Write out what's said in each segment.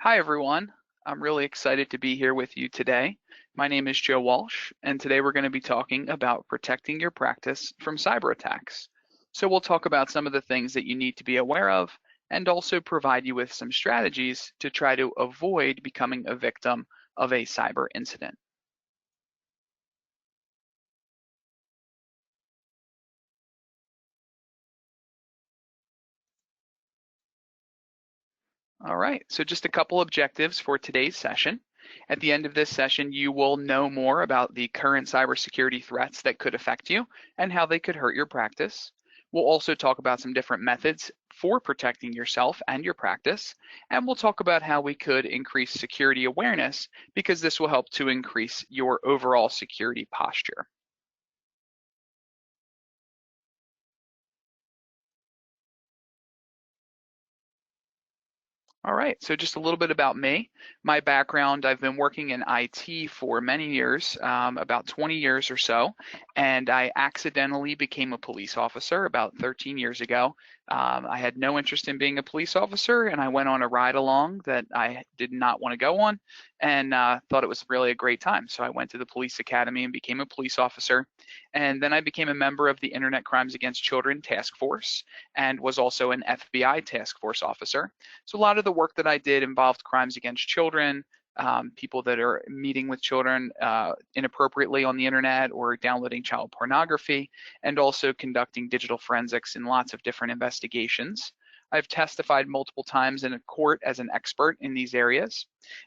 Hi, everyone. I'm really excited to be here with you today. My name is Joe Walsh, and today we're going to be talking about protecting your practice from cyber attacks. So we'll talk about some of the things that you need to be aware of and also provide you with some strategies to try to avoid becoming a victim of a cyber incident. All right, so just a couple objectives for today's session. At the end of this session, you will know more about the current cybersecurity threats that could affect you and how they could hurt your practice. We'll also talk about some different methods for protecting yourself and your practice, and we'll talk about how we could increase security awareness because this will help to increase your overall security posture. All right, so just a little bit about me. My background, I've been working in IT for many years, about 20 years or so, and I accidentally became a police officer about 13 years ago. I had no interest in being a police officer, and I went on a ride along that I did not want to go on and thought it was really a great time. So I went to the police academy and became a police officer. And then I became a member of the Internet Crimes Against Children Task Force and was also an FBI task force officer. So a lot of the work that I did involved crimes against children, people that are meeting with children inappropriately on the internet or downloading child pornography, and also conducting digital forensics in lots of different investigations. I've testified multiple times in a court as an expert in these areas.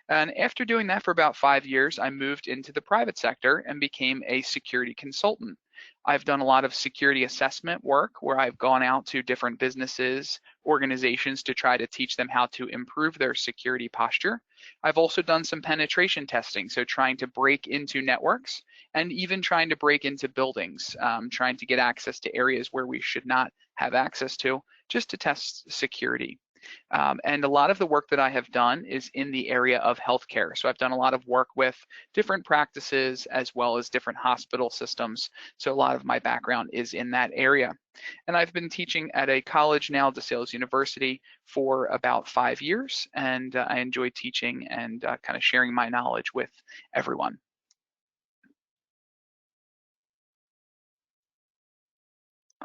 And after doing that for about 5 years, I moved into the private sector and became a security consultant. I've done a lot of security assessment work where I've gone out to different businesses, organizations to try to teach them how to improve their security posture. I've also done some penetration testing, so trying to break into networks and even trying to break into buildings, trying to get access to areas where we should not have access to, just to test security. And a lot of the work that I have done is in the area of healthcare. So I've done a lot of work with different practices as well as different hospital systems. So a lot of my background is in that area. And I've been teaching at a college now, DeSales University, for about 5 years. And I enjoy teaching and kind of sharing my knowledge with everyone.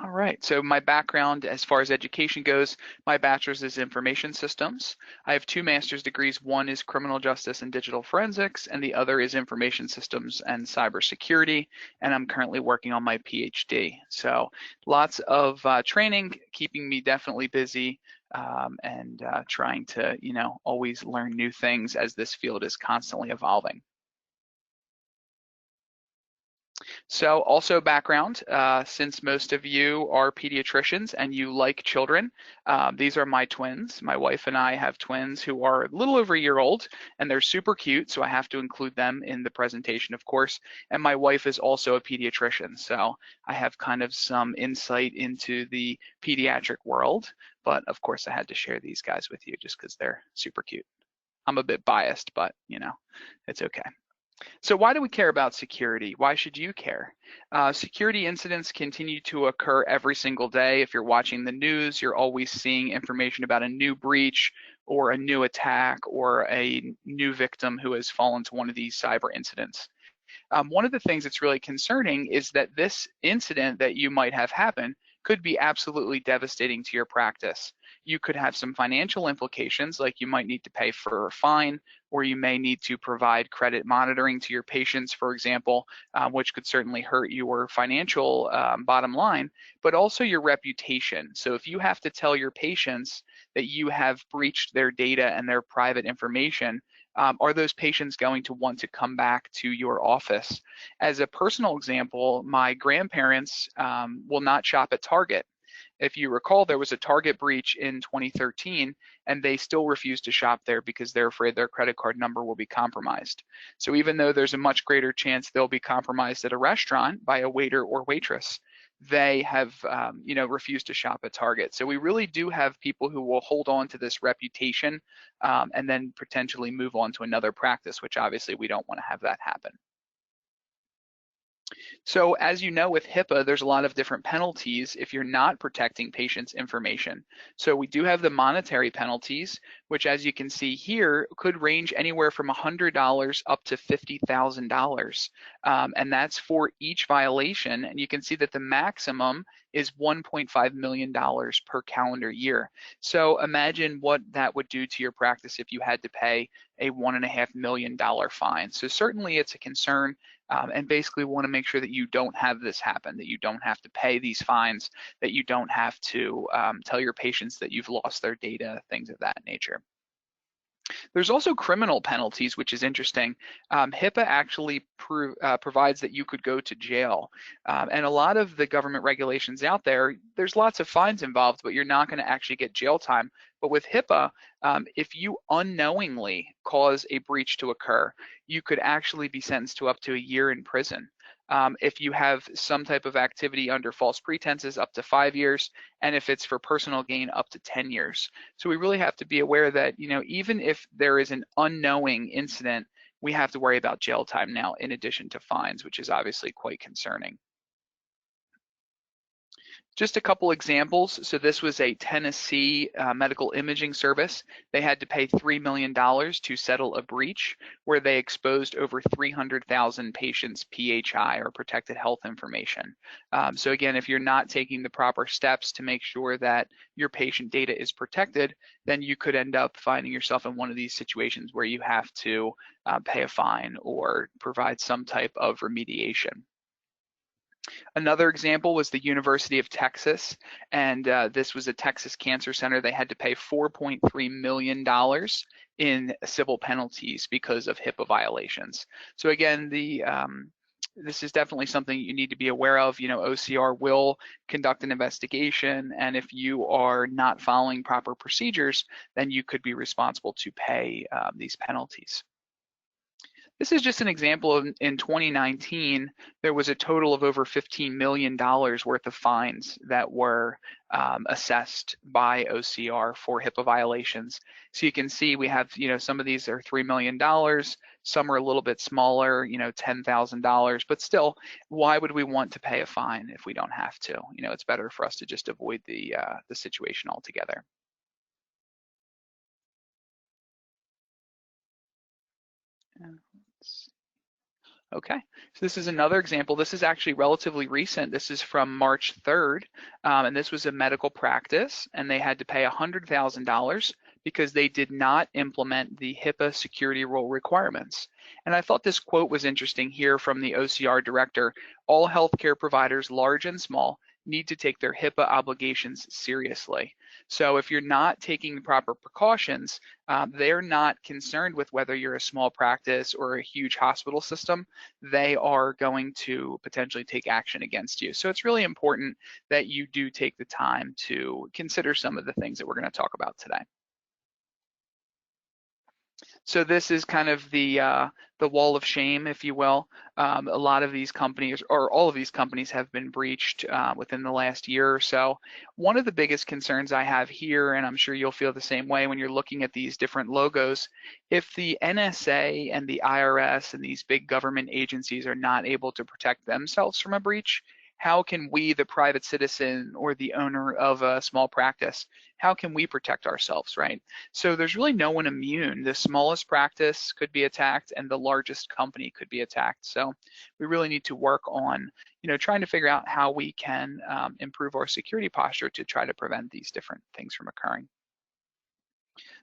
All right, so my background as far as education goes, my bachelor's is information systems. I have 2 master's degrees. One is criminal justice and digital forensics, and the other is information systems and cybersecurity, and I'm currently working on my PhD. So lots of training, keeping me definitely busy, and trying to, always learn new things as this field is constantly evolving. So also background, since most of you are pediatricians and you like children, these are my twins. My wife and I have twins who are a little over a year old and they're super cute, so I have to include them in the presentation, of course. And my wife is also a pediatrician, so I have kind of some insight into the pediatric world, but of course I had to share these guys with you just because they're super cute. I'm a bit biased, but it's okay. So why do we care about security? Why should you care? Security incidents continue to occur every single day. If you're watching the news, you're always seeing information about a new breach or a new attack or a new victim who has fallen to one of these cyber incidents. One of the things that's really concerning is that this incident that you might have happen could be absolutely devastating to your practice. You could have some financial implications, like you might need to pay for a fine, or you may need to provide credit monitoring to your patients, for example, which could certainly hurt your financial bottom line, but also your reputation. So if you have to tell your patients that you have breached their data and their private information, are those patients going to want to come back to your office? As a personal example, my grandparents will not shop at Target. If you recall, there was a Target breach in 2013, and they still refuse to shop there because they're afraid their credit card number will be compromised. So even though there's a much greater chance they'll be compromised at a restaurant by a waiter or waitress, they have refused to shop at Target. So we really do have people who will hold on to this reputation and then potentially move on to another practice, which obviously we don't want to have that happen. So as you know, with HIPAA, there's a lot of different penalties if you're not protecting patients' information. So we do have the monetary penalties, which, as you can see here, could range anywhere from $100 up to $50,000. And that's for each violation. And you can see that the maximum is $1.5 million per calendar year. So imagine what that would do to your practice if you had to pay a $1.5 million fine. So certainly it's a concern, and basically want to make sure that you don't have this happen, that you don't have to pay these fines, that you don't have to tell your patients that you've lost their data, things of that nature. There's also criminal penalties, which is interesting. HIPAA actually provides that you could go to jail. And a lot of the government regulations out there, there's lots of fines involved, but you're not going to actually get jail time. But with HIPAA, if you unknowingly cause a breach to occur, you could actually be sentenced to up to a year in prison. If you have some type of activity under false pretenses, up to 5 years, and if it's for personal gain, up to 10 years. So we really have to be aware that, even if there is an unknowing incident, we have to worry about jail time now in addition to fines, which is obviously quite concerning. Just a couple examples. So this was a Tennessee medical imaging service. They had to pay $3 million to settle a breach where they exposed over 300,000 patients' PHI, or protected health information. So again, if you're not taking the proper steps to make sure that your patient data is protected, then you could end up finding yourself in one of these situations where you have to pay a fine or provide some type of remediation. Another example was the University of Texas, and this was a Texas Cancer Center. They had to pay $4.3 million in civil penalties because of HIPAA violations. So again, this is definitely something you need to be aware of. OCR will conduct an investigation, and if you are not following proper procedures, then you could be responsible to pay these penalties. This is just an example of, in 2019, there was a total of over $15 million worth of fines that were assessed by OCR for HIPAA violations. So you can see we have, some of these are $3 million, some are a little bit smaller, $10,000, but still, why would we want to pay a fine if we don't have to? It's better for us to just avoid the situation altogether. Okay, so this is another example. This is actually relatively recent. This is from March 3rd, and this was a medical practice, and they had to pay $100,000 because they did not implement the HIPAA security rule requirements. And I thought this quote was interesting here from the OCR director: "All healthcare providers, large and small, need to take their HIPAA obligations seriously." So if you're not taking the proper precautions, they're not concerned with whether you're a small practice or a huge hospital system. They are going to potentially take action against you. So it's really important that you do take the time to consider some of the things that we're going to talk about today. So this is kind of the wall of shame, if you will. A lot of these companies, or all of these companies, have been breached within the last year or so. One of the biggest concerns I have here, and I'm sure you'll feel the same way when you're looking at these different logos, if the NSA and the IRS and these big government agencies are not able to protect themselves from a breach, how can we, the private citizen or the owner of a small practice, how can we protect ourselves, right? So there's really no one immune. The smallest practice could be attacked and the largest company could be attacked. So we really need to work on, trying to figure out how we can improve our security posture to try to prevent these different things from occurring.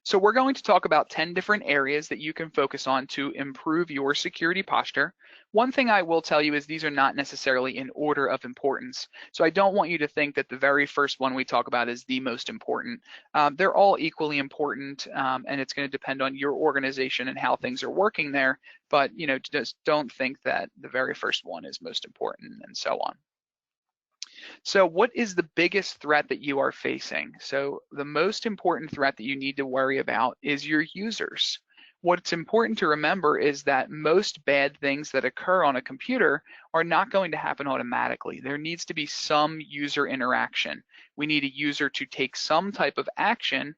So we're going to talk about 10 different areas that you can focus on to improve your security posture. One thing I will tell you is these are not necessarily in order of importance. So I don't want you to think that the very first one we talk about is the most important. They're all equally important, and it's going to depend on your organization and how things are working there. But just don't think that the very first one is most important, and so on. So what is the biggest threat that you are facing? So the most important threat that you need to worry about is your users. What's important to remember is that most bad things that occur on a computer are not going to happen automatically. There needs to be some user interaction. We need a user to take some type of action,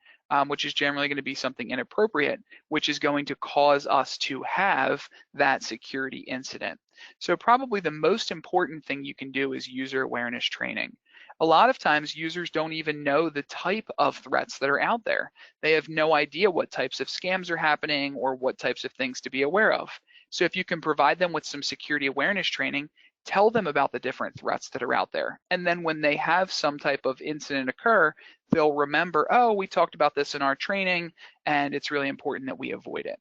which is generally going to be something inappropriate, which is going to cause us to have that security incident. So probably the most important thing you can do is user awareness training. A lot of times users don't even know the type of threats that are out there. They have no idea what types of scams are happening or what types of things to be aware of. So if you can provide them with some security awareness training, tell them about the different threats that are out there. And then when they have some type of incident occur, they'll remember, oh, we talked about this in our training, and it's really important that we avoid it.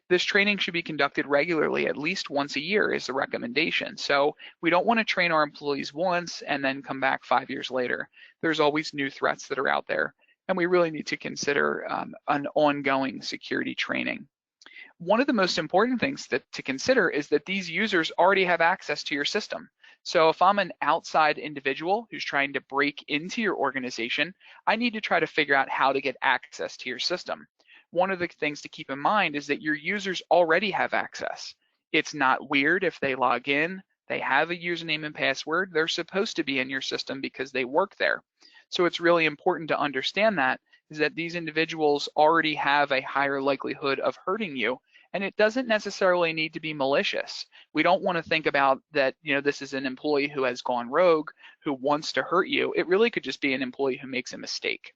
This training should be conducted regularly, at least once a year is the recommendation. So we don't want to train our employees once and then come back 5 years later. There's always new threats that are out there, and we really need to consider an ongoing security training. One of the most important things to consider is that these users already have access to your system. So if I'm an outside individual who's trying to break into your organization, I need to try to figure out how to get access to your system. One of the things to keep in mind is that your users already have access. It's not weird if they log in, they have a username and password, they're supposed to be in your system because they work there. So it's really important to understand that, is that these individuals already have a higher likelihood of hurting you, and it doesn't necessarily need to be malicious. We don't want to think about that, this is an employee who has gone rogue, who wants to hurt you. It really could just be an employee who makes a mistake.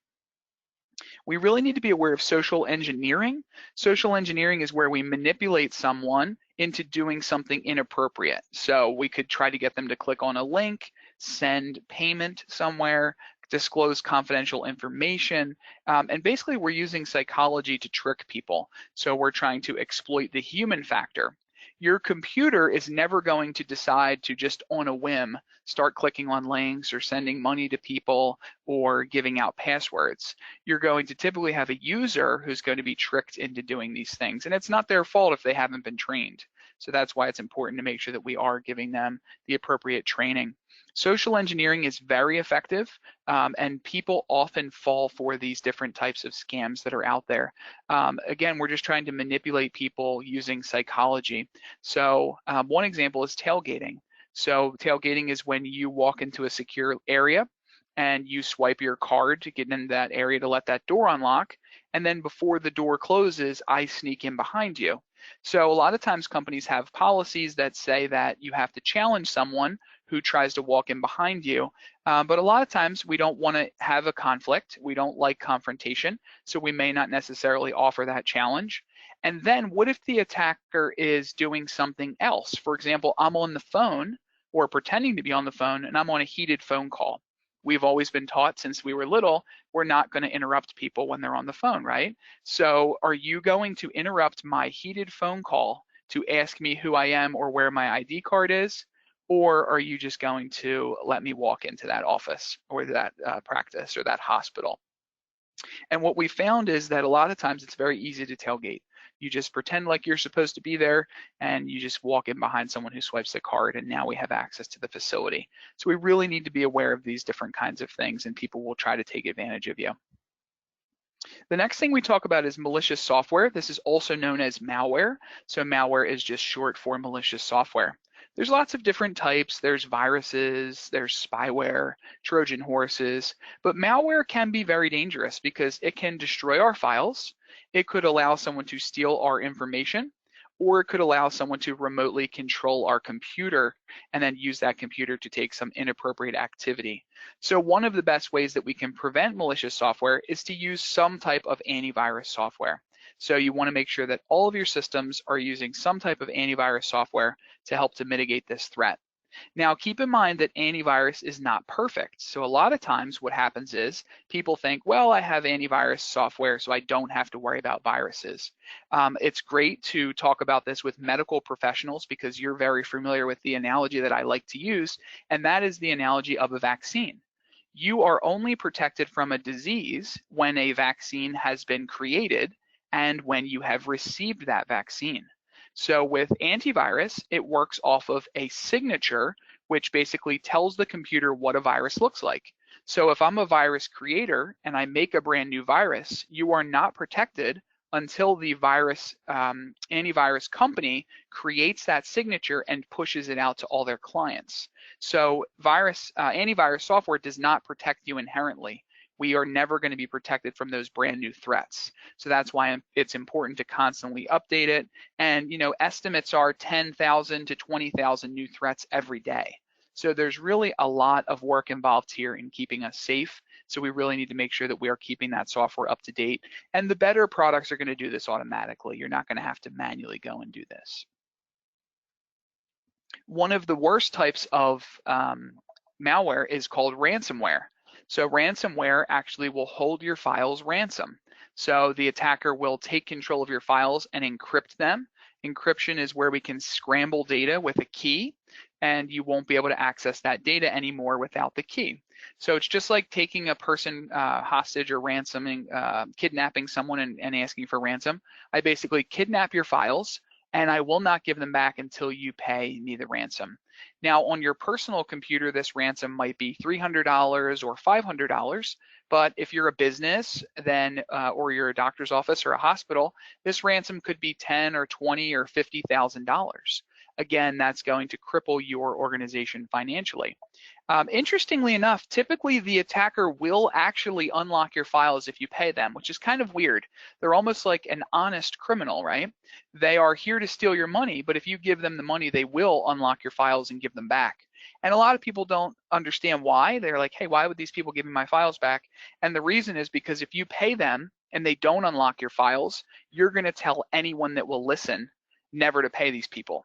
We really need to be aware of social engineering. Social engineering is where we manipulate someone into doing something inappropriate. So we could try to get them to click on a link, send payment somewhere, disclose confidential information, and basically we're using psychology to trick people. So we're trying to exploit the human factor. Your computer is never going to decide to just on a whim start clicking on links or sending money to people or giving out passwords. You're going to typically have a user who's going to be tricked into doing these things, and it's not their fault if they haven't been trained. So that's why it's important to make sure that we are giving them the appropriate training. Social engineering is very effective, and people often fall for these different types of scams that are out there. Again, we're just trying to manipulate people using psychology. So one example is tailgating. So tailgating is when you walk into a secure area and you swipe your card to get in that area to let that door unlock, and then before the door closes, I sneak in behind you. So a lot of times companies have policies that say that you have to challenge someone who tries to walk in behind you. But a lot of times we don't want to have a conflict. We don't like confrontation, so we may not necessarily offer that challenge. And then what if the attacker is doing something else? For example, I'm on the phone or pretending to be on the phone and I'm on a heated phone call. We've always been taught since we were little, we're not going to interrupt people when they're on the phone, right? So are you going to interrupt my heated phone call to ask me who I am or where my ID card is? Or are you just going to let me walk into that office or that practice or that hospital? And what we found is that a lot of times it's very easy to tailgate. You just pretend like you're supposed to be there and you just walk in behind someone who swipes the card, and now we have access to the facility. So we really need to be aware of these different kinds of things, and people will try to take advantage of you. The next thing we talk about is malicious software. This is also known as malware. So malware is just short for malicious software. There's lots of different types. There's viruses, there's spyware, Trojan horses, but malware can be very dangerous because it can destroy our files. It could allow someone to steal our information, or it could allow someone to remotely control our computer and then use that computer to take some inappropriate activity. So one of the best ways that we can prevent malicious software is to use some type of antivirus software. So you want to make sure that all of your systems are using some type of antivirus software to help to mitigate this threat. Now, keep in mind that antivirus is not perfect. So a lot of times what happens is people think, well, I have antivirus software, so I don't have to worry about viruses. It's great to talk about this with medical professionals because you're very familiar with the analogy that I like to use, and that is the analogy of a vaccine. You are only protected from a disease when a vaccine has been created and when you have received that vaccine. So with antivirus, it works off of a signature, which basically tells the computer what a virus looks like. So if I'm a virus creator and I make a brand new virus, you are not protected until the virus antivirus company creates that signature and pushes it out to all their clients. So antivirus software does not protect you inherently. We are never going to be protected from those brand new threats. So that's why it's important to constantly update it. And estimates are 10,000 to 20,000 new threats every day. So there's really a lot of work involved here in keeping us safe. So we really need to make sure that we are keeping that software up to date. And the better products are going to do this automatically. You're not going to have to manually go and do this. One of the worst types of malware is called ransomware. So ransomware actually will hold your files ransom. So the attacker will take control of your files and encrypt them. Encryption is where we can scramble data with a key, and you won't be able to access that data anymore without the key. So it's just like taking a person hostage or ransoming, kidnapping someone and asking for ransom. I basically kidnap your files, and I will not give them back until you pay me the ransom. Now, on your personal computer, this ransom might be $300 or $500, but if you're a business, then or you're a doctor's office or a hospital, this ransom could be $10 or $20 or $50,000. Again, that's going to cripple your organization financially. Interestingly enough, typically the attacker will actually unlock your files if you pay them, which is kind of weird. They're almost like an honest criminal, right? They are here to steal your money, but if you give them the money, they will unlock your files and give them back. And a lot of people don't understand why. They're like, hey, why would these people give me my files back? And the reason is because if you pay them and they don't unlock your files, you're going to tell anyone that will listen never to pay these people.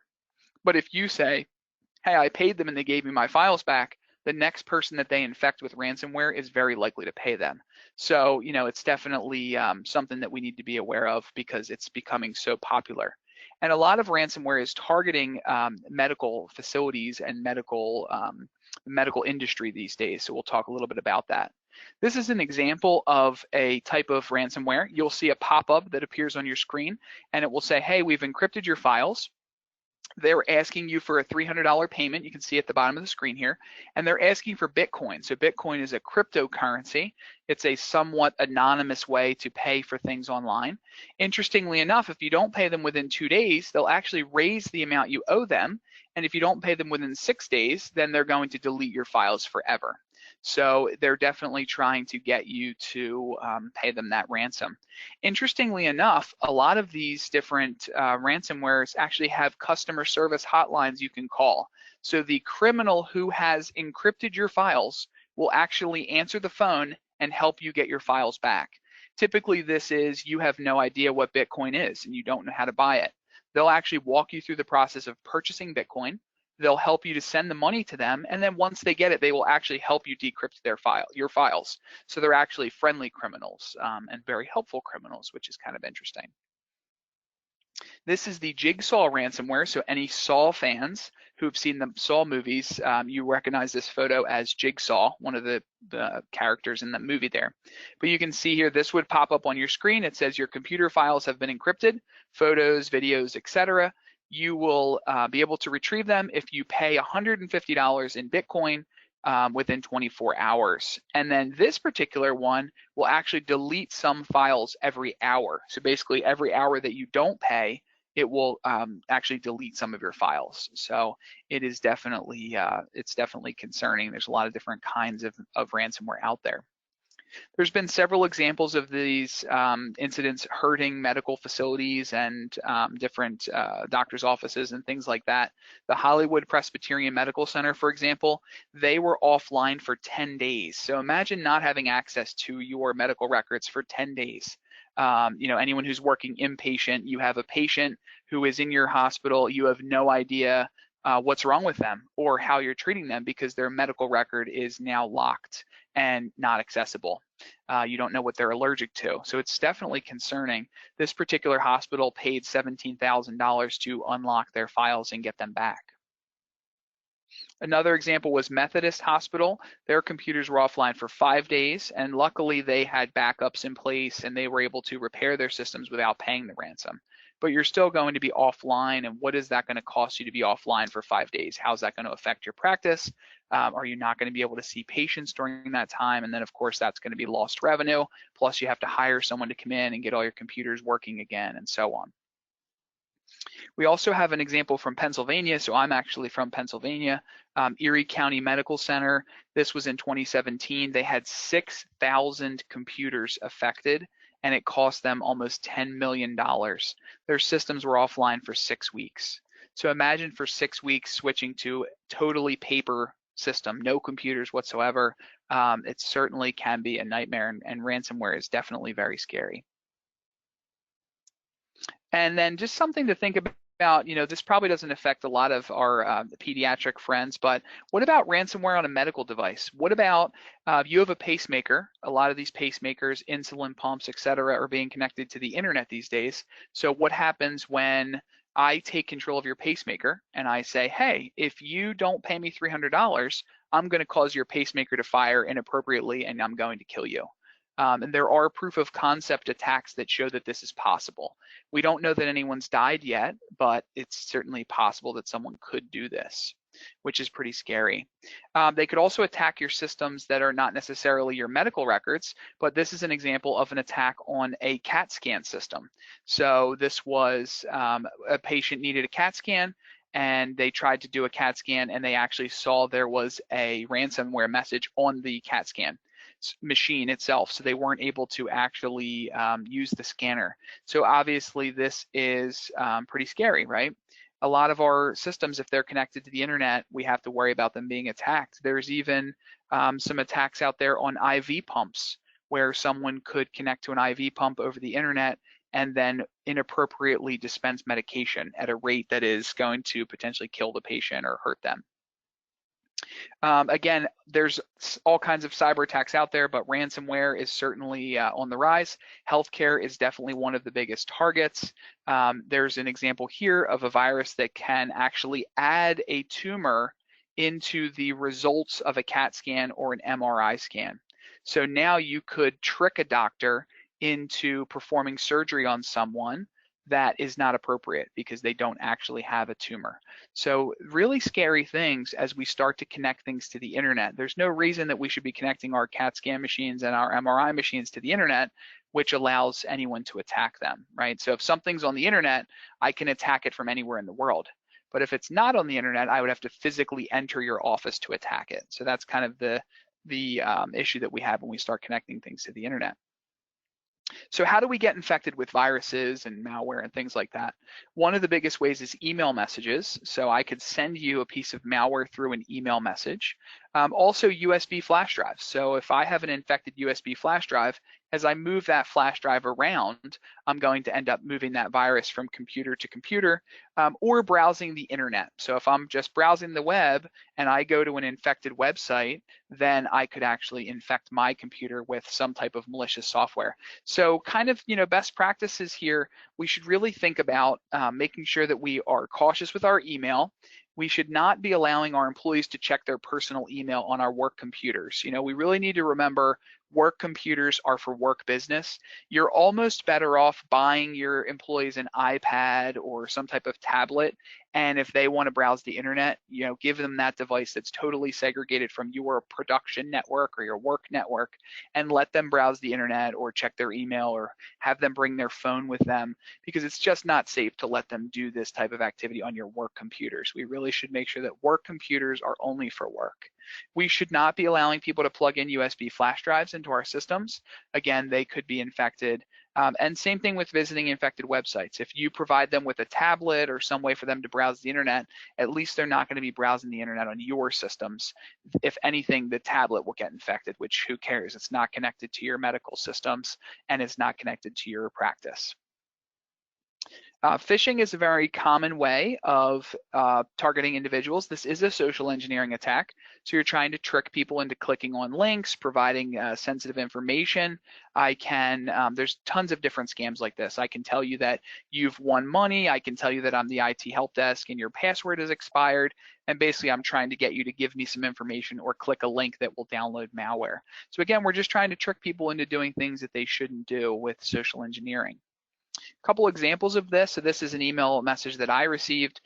But if you say, hey, I paid them and they gave me my files back, the next person that they infect with ransomware is very likely to pay them. So, it's definitely something that we need to be aware of because it's becoming so popular. And a lot of ransomware is targeting medical facilities and medical industry these days. So we'll talk a little bit about that. This is an example of a type of ransomware. You'll see a pop-up that appears on your screen, and it will say, hey, we've encrypted your files. They're asking you for a $300 payment. You can see at the bottom of the screen here, and they're asking for Bitcoin. So Bitcoin is a cryptocurrency. It's a somewhat anonymous way to pay for things online. Interestingly enough, if you don't pay them within 2 days, they'll actually raise the amount you owe them. And if you don't pay them within 6 days, then they're going to delete your files forever. So they're definitely trying to get you to pay them that ransom. Interestingly enough, a lot of these different ransomwares actually have customer service hotlines you can call. So the criminal who has encrypted your files will actually answer the phone and help you get your files back. Typically, this is you have no idea what Bitcoin is and you don't know how to buy it. They'll actually walk you through the process of purchasing Bitcoin. They'll help you to send the money to them, and then once they get it, they will actually help you decrypt your files. So they're actually friendly criminals and very helpful criminals, which is kind of interesting. This is the Jigsaw ransomware. So any Saw fans who've seen the Saw movies, you recognize this photo as Jigsaw, one of the characters in the movie there. But you can see here, this would pop up on your screen. It says your computer files have been encrypted, photos, videos, etc. You will be able to retrieve them if you pay $150 in Bitcoin within 24 hours. And then this particular one will actually delete some files every hour. So basically every hour that you don't pay, it will actually delete some of your files. So it is definitely, it's definitely concerning. There's a lot of different kinds of ransomware out there. There's been several examples of these incidents hurting medical facilities and different doctors' offices and things like that. The Hollywood Presbyterian Medical Center, for example, they were offline for 10 days. So imagine not having access to your medical records for 10 days. Anyone who's working inpatient, you have a patient who is in your hospital, you have no idea what's wrong with them or how you're treating them because their medical record is now locked and not accessible. You don't know what they're allergic to. So it's definitely concerning. This particular hospital paid $17,000 to unlock their files and get them back. Another example was Methodist Hospital. Their computers were offline for 5 days, and luckily they had backups in place and they were able to repair their systems without paying the ransom. But you're still going to be offline, and what is that going to cost you to be offline for 5 days? How's that going to affect your practice? Are you not going to be able to see patients during that time? And then of course that's going to be lost revenue, plus you have to hire someone to come in and get all your computers working again and so on. We also have an example from Pennsylvania. So I'm actually from Pennsylvania, Erie County Medical Center. This was in 2017. They had 6,000 computers affected, and it cost them almost $10 million. Their systems were offline for 6 weeks. So imagine for 6 weeks switching to totally paper system, no computers whatsoever, it certainly can be a nightmare, and ransomware is definitely very scary. And then just something to think about, this probably doesn't affect a lot of our pediatric friends, but what about ransomware on a medical device? What about you have a pacemaker? A lot of these pacemakers, insulin pumps, et cetera, are being connected to the internet these days. So what happens when I take control of your pacemaker and I say, hey, if you don't pay me $300, I'm going to cause your pacemaker to fire inappropriately and I'm going to kill you. And there are proof of concept attacks that show that this is possible. We don't know that anyone's died yet, but it's certainly possible that someone could do this, which is pretty scary. They could also attack your systems that are not necessarily your medical records, but this is an example of an attack on a CAT scan system. So this was a patient needed a CAT scan, and they tried to do a CAT scan, and they actually saw there was a ransomware message on the CAT scan machine itself, so they weren't able to actually use the scanner. So obviously this is pretty scary, right? A lot of our systems, if they're connected to the internet, we have to worry about them being attacked. There's even some attacks out there on IV pumps, where someone could connect to an IV pump over the internet and then inappropriately dispense medication at a rate that is going to potentially kill the patient or hurt them. Again, there's all kinds of cyber attacks out there, but ransomware is certainly on the rise. Healthcare is definitely one of the biggest targets. There's an example here of a virus that can actually add a tumor into the results of a CAT scan or an MRI scan. So now you could trick a doctor into performing surgery on someone that is not appropriate because they don't actually have a tumor. So really scary things as we start to connect things to the internet. There's no reason that we should be connecting our CAT scan machines and our MRI machines to the internet, which allows anyone to attack them, right? So if something's on the internet, I can attack it from anywhere in the world. But if it's not on the internet, I would have to physically enter your office to attack it. So that's kind of the issue that we have when we start connecting things to the internet. So how do we get infected with viruses and malware and things like that? One of the biggest ways is email messages. So I could send you a piece of malware through an email message. Also USB flash drives. So if I have an infected USB flash drive, as I move that flash drive around, I'm going to end up moving that virus from computer to computer or browsing the internet. So if I'm just browsing the web and I go to an infected website, then I could actually infect my computer with some type of malicious software. So kind of, best practices here, we should really think about making sure that we are cautious with our email. We should not be allowing our employees to check their personal email on our work computers. We really need to remember work computers are for work business. You're almost better off buying your employees an iPad or some type of tablet. And if they want to browse the internet, give them that device that's totally segregated from your production network or your work network, and let them browse the internet or check their email or have them bring their phone with them, because it's just not safe to let them do this type of activity on your work computers. We really should make sure that work computers are only for work. We should not be allowing people to plug in USB flash drives into our systems. Again, they could be infected. And same thing with visiting infected websites. If you provide them with a tablet or some way for them to browse the internet, at least they're not going to be browsing the internet on your systems. If anything, the tablet will get infected, which who cares? It's not connected to your medical systems and it's not connected to your practice. Phishing is a very common way of targeting individuals. This is a social engineering attack. So you're trying to trick people into clicking on links, providing sensitive information. There's tons of different scams like this. I can tell you that you've won money. I can tell you that I'm the IT help desk and your password is expired. And basically I'm trying to get you to give me some information or click a link that will download malware. So again, we're just trying to trick people into doing things that they shouldn't do with social engineering. A couple examples of this. So this is an email message that I received.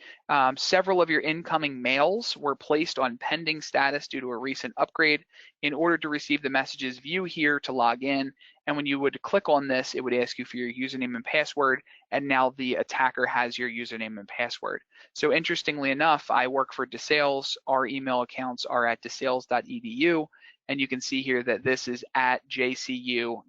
Several of your incoming mails were placed on pending status due to a recent upgrade. In order to receive the messages, view here to log in. And when you would click on this, it would ask you for your username and password. And now the attacker has your username and password. So interestingly enough, I work for DeSales. Our email accounts are at desales.edu. And you can see here that this is at jcu.edu.au,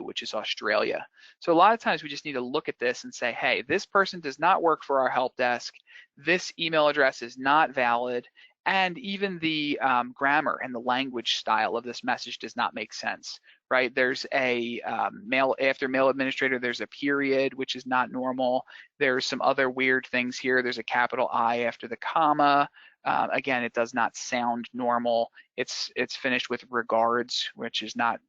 which is Australia. So a lot of times we just need to look at this and say, hey, this person does not work for our help desk. This email address is not valid. And even the grammar and the language style of this message does not make sense, right? There's a mail after mail administrator, there's a period, which is not normal. There's some other weird things here. There's a capital I after the comma. Again, it does not sound normal. It's finished with regards, which is not,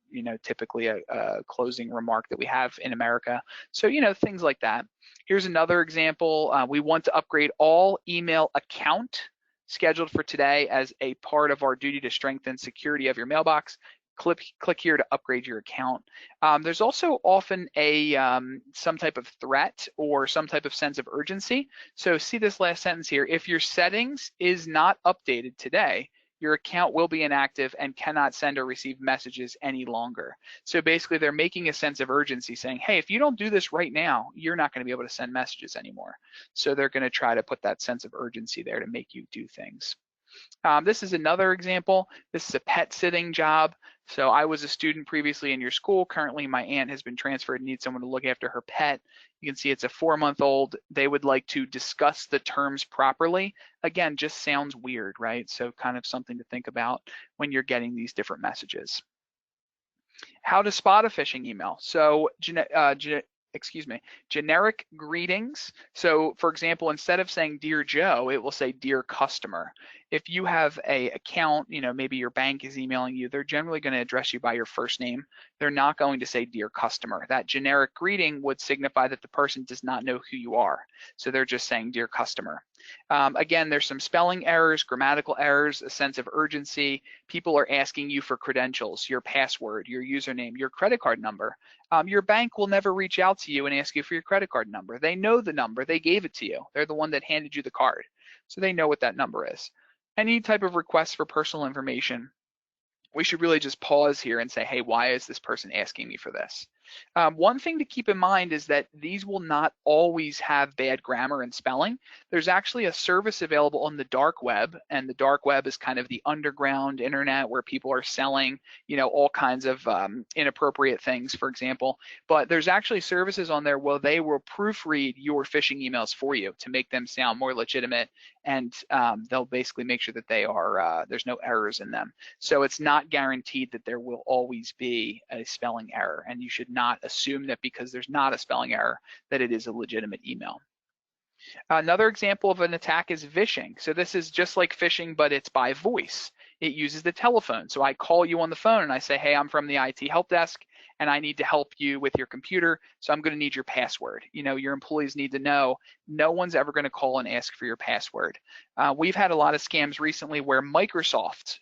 typically a closing remark that we have in America. So, things like that. Here's another example. We want to upgrade all email account scheduled for today as a part of our duty to strengthen security of your mailbox. Click here to upgrade your account. There's also often a some type of threat or some type of sense of urgency. So see this last sentence here. If your settings is not updated today, your account will be inactive and cannot send or receive messages any longer. So basically they're making a sense of urgency saying, hey, if you don't do this right now, you're not going to be able to send messages anymore. So they're going to try to put that sense of urgency there to make you do things. This is another example. This is a pet sitting job. So I was a student previously in your school. Currently, my aunt has been transferred and needs someone to look after her pet. You can see it's a 4-month-old. They would like to discuss the terms properly. Again, just sounds weird, right? So kind of something to think about when you're getting these different messages. How to spot a phishing email. So generic greetings. So for example, instead of saying Dear Joe, it will say Dear Customer. If you have a account, maybe your bank is emailing you, they're generally going to address you by your first name. They're not going to say Dear Customer. That generic greeting would signify that the person does not know who you are. So they're just saying Dear Customer. Again, there's some spelling errors, grammatical errors, a sense of urgency. People are asking you for credentials, your password, your username, your credit card number. Your bank will never reach out to you and ask you for your credit card number. They know the number. They gave it to you. They're the one that handed you the card. So they know what that number is. Any type of request for personal information, we should really just pause here and say, hey, why is this person asking me for this? One thing to keep in mind is that these will not always have bad grammar and spelling. There's actually a service available on the dark web, and the dark web is kind of the underground internet where people are selling, all kinds of inappropriate things, for example. But there's actually services on there where they will proofread your phishing emails for you to make them sound more legitimate, and they'll basically make sure that they are there's no errors in them. So it's not guaranteed that there will always be a spelling error, and you should not assume that because there's not a spelling error that it is a legitimate email. Another example of an attack is Vishing. So this is just like phishing, but it's by voice. It uses the telephone. So I call you on the phone and I say, hey, I'm from the IT help desk and I need to help you with your computer. So I'm going to need your password. Your employees need to know no one's ever going to call and ask for your password. We've had a lot of scams recently where Microsoft,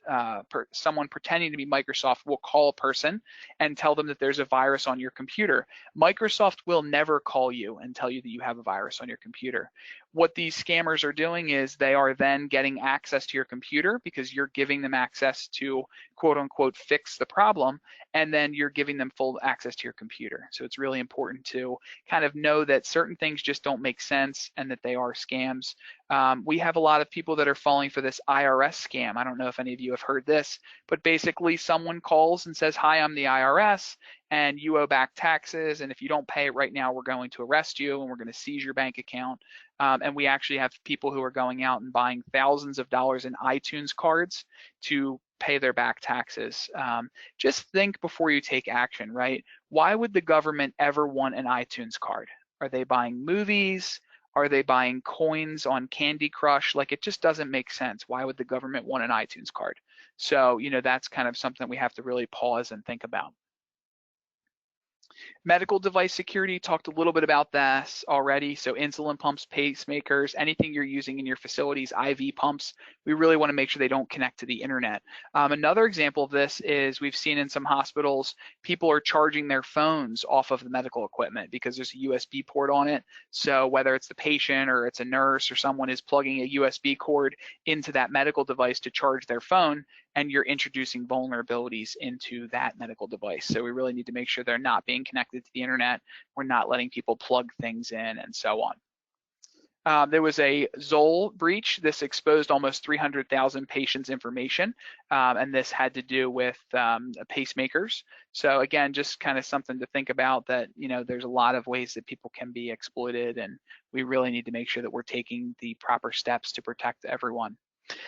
someone pretending to be Microsoft will call a person and tell them that there's a virus on your computer. Microsoft will never call you and tell you that you have a virus on your computer. What these scammers are doing is they are then getting access to your computer because you're giving them access to quote unquote fix the problem, and then you're giving them full access to your computer. So it's really important to kind of know that certain things just don't make sense and that they are scams. We have a lot of people that are falling for this IRS scam. I don't know if any of you have heard this, but basically someone calls and says, hi, I'm the IRS and you owe back taxes, and if you don't pay it right now, we're going to arrest you and we're going to seize your bank account. And we actually have people who are going out and buying thousands of dollars in iTunes cards to pay their back taxes. Just think before you take action, right? Why would the government ever want an iTunes card? Are they buying movies? Are they buying coins on Candy Crush? Like, it just doesn't make sense. Why would the government want an iTunes card? So, that's kind of something we have to really pause and think about. Medical device security, talked a little bit about this already. So insulin pumps, pacemakers, anything you're using in your facilities, IV pumps, we really want to make sure they don't connect to the internet. Another example of this is we've seen in some hospitals, people are charging their phones off of the medical equipment because there's a USB port on it. So whether it's the patient or it's a nurse or someone is plugging a USB cord into that medical device to charge their phone, and you're introducing vulnerabilities into that medical device. So we really need to make sure they're not being connected to the internet. We're not letting people plug things in and so on. There was a Zoll breach. This exposed almost 300,000 patients' information, and this had to do with pacemakers. So again, just kind of something to think about that, there's a lot of ways that people can be exploited, and we really need to make sure that we're taking the proper steps to protect everyone.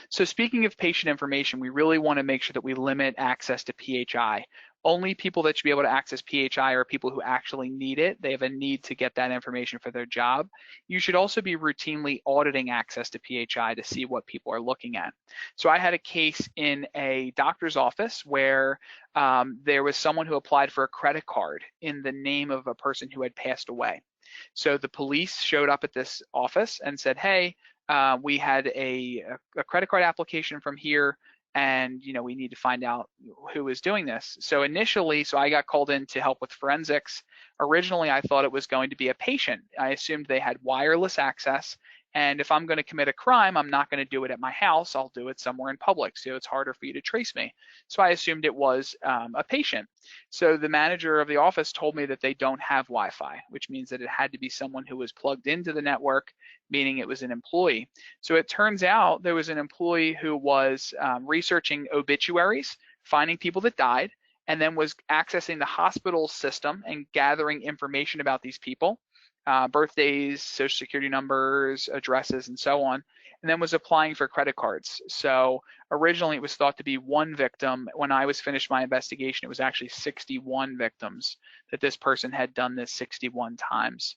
So speaking of patient information, we really want to make sure that we limit access to PHI. Only people that should be able to access PHI are people who actually need it. They have a need to get that information for their job. You should also be routinely auditing access to PHI to see what people are looking at. So I had a case in a doctor's office where there was someone who applied for a credit card in the name of a person who had passed away. So the police showed up at this office and said, hey, we had a credit card application from here, and we need to find out who is doing this. So initially, I got called in to help with forensics. Originally, I thought it was going to be a patient. I assumed they had wireless access, and if I'm going to commit a crime, I'm not going to do it at my house. I'll do it somewhere in public, so it's harder for you to trace me. So I assumed it was a patient. So the manager of the office told me that they don't have Wi-Fi, which means that it had to be someone who was plugged into the network, meaning it was an employee. So it turns out there was an employee who was researching obituaries, finding people that died, and then was accessing the hospital system and gathering information about these people, birthdays, social security numbers, addresses, and so on, and then was applying for credit cards. So originally it was thought to be one victim. When I was finished my investigation, it was actually 61 victims that this person had done this 61 times.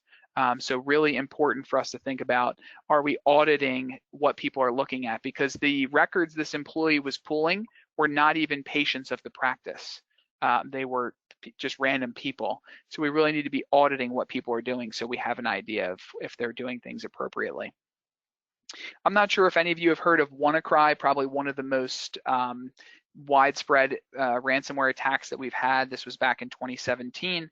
So really important for us to think about, are we auditing what people are looking at? Because the records this employee was pulling were not even patients of the practice. They were just random people. So we really need to be auditing what people are doing so we have an idea of if they're doing things appropriately. I'm not sure if any of you have heard of WannaCry, probably one of the most widespread ransomware attacks that we've had. This was back in 2017.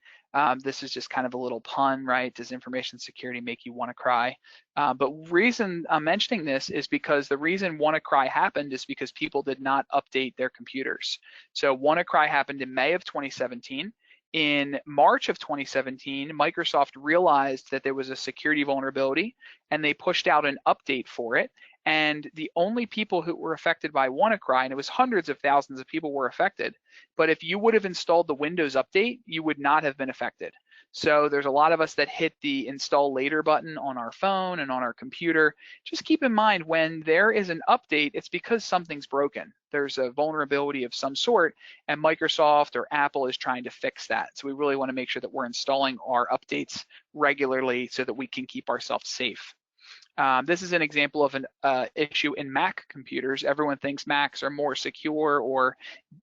This is just kind of a little pun, right? Does information security make you want to cry? But reason I'm mentioning this is because the reason WannaCry happened is because people did not update their computers. So WannaCry happened in May of 2017. In March of 2017, Microsoft realized that there was a security vulnerability and they pushed out an update for it. And the only people who were affected by WannaCry, and it was hundreds of thousands of people were affected, but if you would have installed the Windows update, you would not have been affected. So there's a lot of us that hit the install later button on our phone and on our computer. Just keep in mind when there is an update, it's because something's broken. There's a vulnerability of some sort, and Microsoft or Apple is trying to fix that. So we really want to make sure that we're installing our updates regularly so that we can keep ourselves safe. This is an example of an issue in Mac computers. Everyone thinks Macs are more secure or,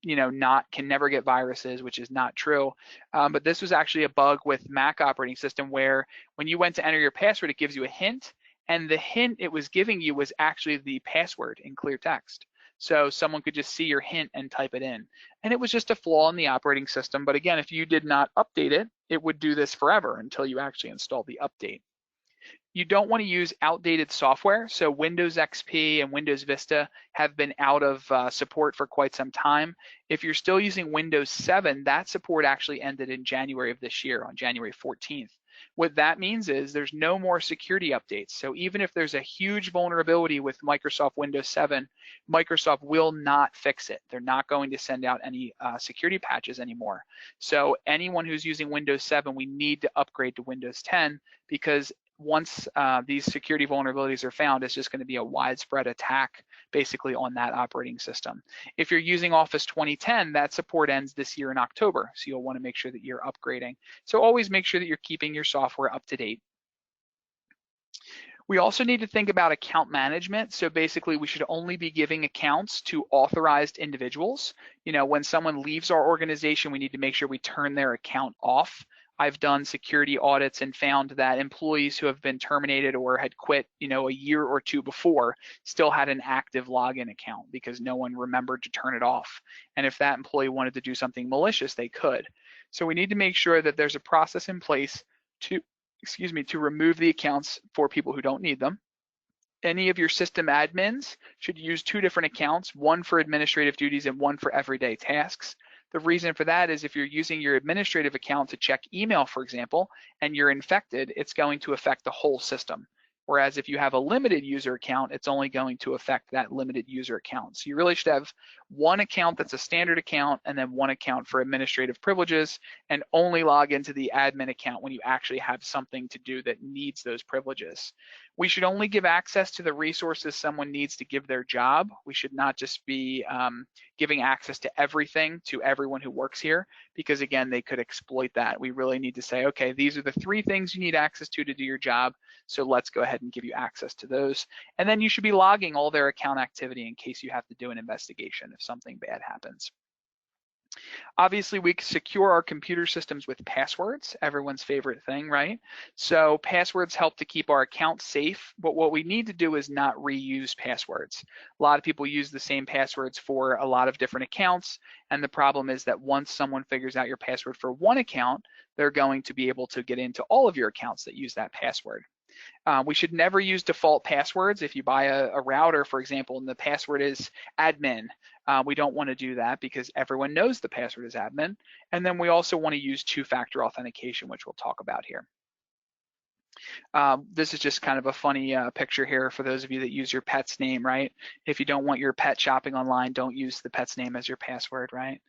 can never get viruses, which is not true. But this was actually a bug with Mac operating system where when you went to enter your password, it gives you a hint, and the hint it was giving you was actually the password in clear text. So someone could just see your hint and type it in. And it was just a flaw in the operating system. But again, if you did not update it, it would do this forever until you actually install the update. You don't want to use outdated software. So Windows XP and Windows Vista have been out of support for quite some time. If you're still using Windows 7, that support actually ended in January of this year, on January 14th. What that means is there's no more security updates. So even if there's a huge vulnerability with Microsoft Windows 7, Microsoft will not fix it. They're not going to send out any security patches anymore. So anyone who's using Windows 7, we need to upgrade to Windows 10, because once these security vulnerabilities are found, it's just going to be a widespread attack basically on that operating system. If you're using Office 2010, that support ends this year in October, so you'll want to make sure that you're upgrading. So always make sure that you're keeping your software up to date. We also need to think about account management. So basically, we should only be giving accounts to authorized individuals. When someone leaves our organization, we need to make sure we turn their account off. I've done security audits and found that employees who have been terminated or had quit, a year or two before still had an active login account because no one remembered to turn it off. And if that employee wanted to do something malicious, they could. So we need to make sure that there's a process in place to remove the accounts for people who don't need them. Any of your system admins should use 2 different accounts, one for administrative duties and one for everyday tasks. The reason for that is if you're using your administrative account to check email, for example, and you're infected, it's going to affect the whole system. Whereas if you have a limited user account, it's only going to affect that limited user account. So you really should have one account that's a standard account, and then one account for administrative privileges, and only log into the admin account when you actually have something to do that needs those privileges. We should only give access to the resources someone needs to give their job. We should not just be giving access to everything to everyone who works here, because again, they could exploit that. We really need to say, okay, these are the 3 things you need access to do your job, so let's go ahead and give you access to those. And then you should be logging all their account activity in case you have to do an investigation if something bad happens. Obviously, we secure our computer systems with passwords, everyone's favorite thing, right? So passwords help to keep our accounts safe, but what we need to do is not reuse passwords. A lot of people use the same passwords for a lot of different accounts, and the problem is that once someone figures out your password for one account, they're going to be able to get into all of your accounts that use that password. We should never use default passwords. If you buy a router, for example, and the password is admin, we don't want to do that because everyone knows the password is admin. And then we also want to use 2-factor authentication, which we'll talk about here. This is just kind of a funny picture here for those of you that use your pet's name, right? If you don't want your pet shopping online, don't use the pet's name as your password, right?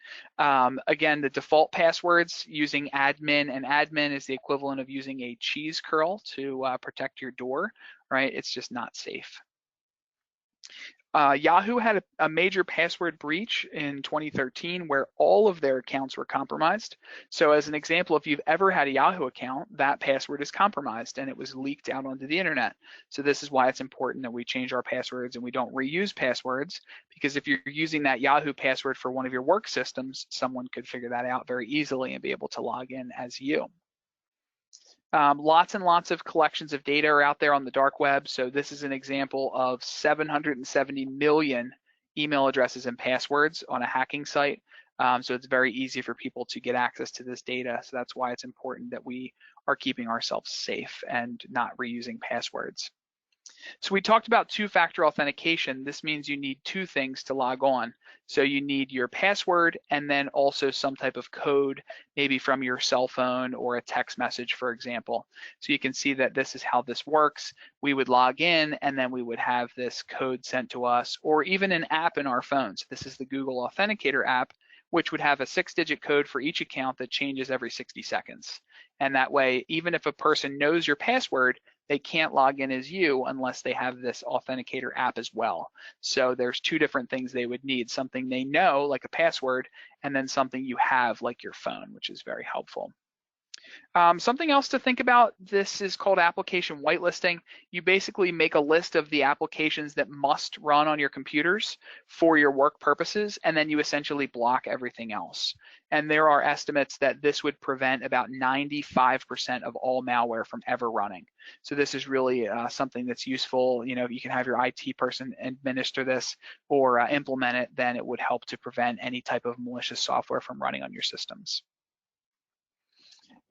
Again, the default passwords using admin, and admin is the equivalent of using a cheese curl to protect your door, right? It's just not safe. Yahoo had a major password breach in 2013 where all of their accounts were compromised. So as an example, if you've ever had a Yahoo account, that password is compromised and it was leaked out onto the internet. So this is why it's important that we change our passwords and we don't reuse passwords, because if you're using that Yahoo password for one of your work systems, someone could figure that out very easily and be able to log in as you. Lots and lots of collections of data are out there on the dark web. So this is an example of 770 million email addresses and passwords on a hacking site. So it's very easy for people to get access to this data. So that's why it's important that we are keeping ourselves safe and not reusing passwords. So we talked about 2-factor authentication. This means you need 2 things to log on. So you need your password and then also some type of code, maybe from your cell phone or a text message, for example. So you can see that this is how this works. We would log in and then we would have this code sent to us, or even an app in our phones. This is the Google Authenticator app, which would have a 6-digit code for each account that changes every 60 seconds. And that way, even if a person knows your password, they can't log in as you unless they have this Authenticator app as well. So there's 2 different things they would need, something they know, like a password, and then something you have, like your phone, which is very helpful. Something else to think about, this is called application whitelisting. You basically make a list of the applications that must run on your computers for your work purposes, and then you essentially block everything else. And there are estimates that this would prevent about 95% of all malware from ever running. So this is really something that's useful. You know, if you can have your IT person administer this or implement it, then it would help to prevent any type of malicious software from running on your systems.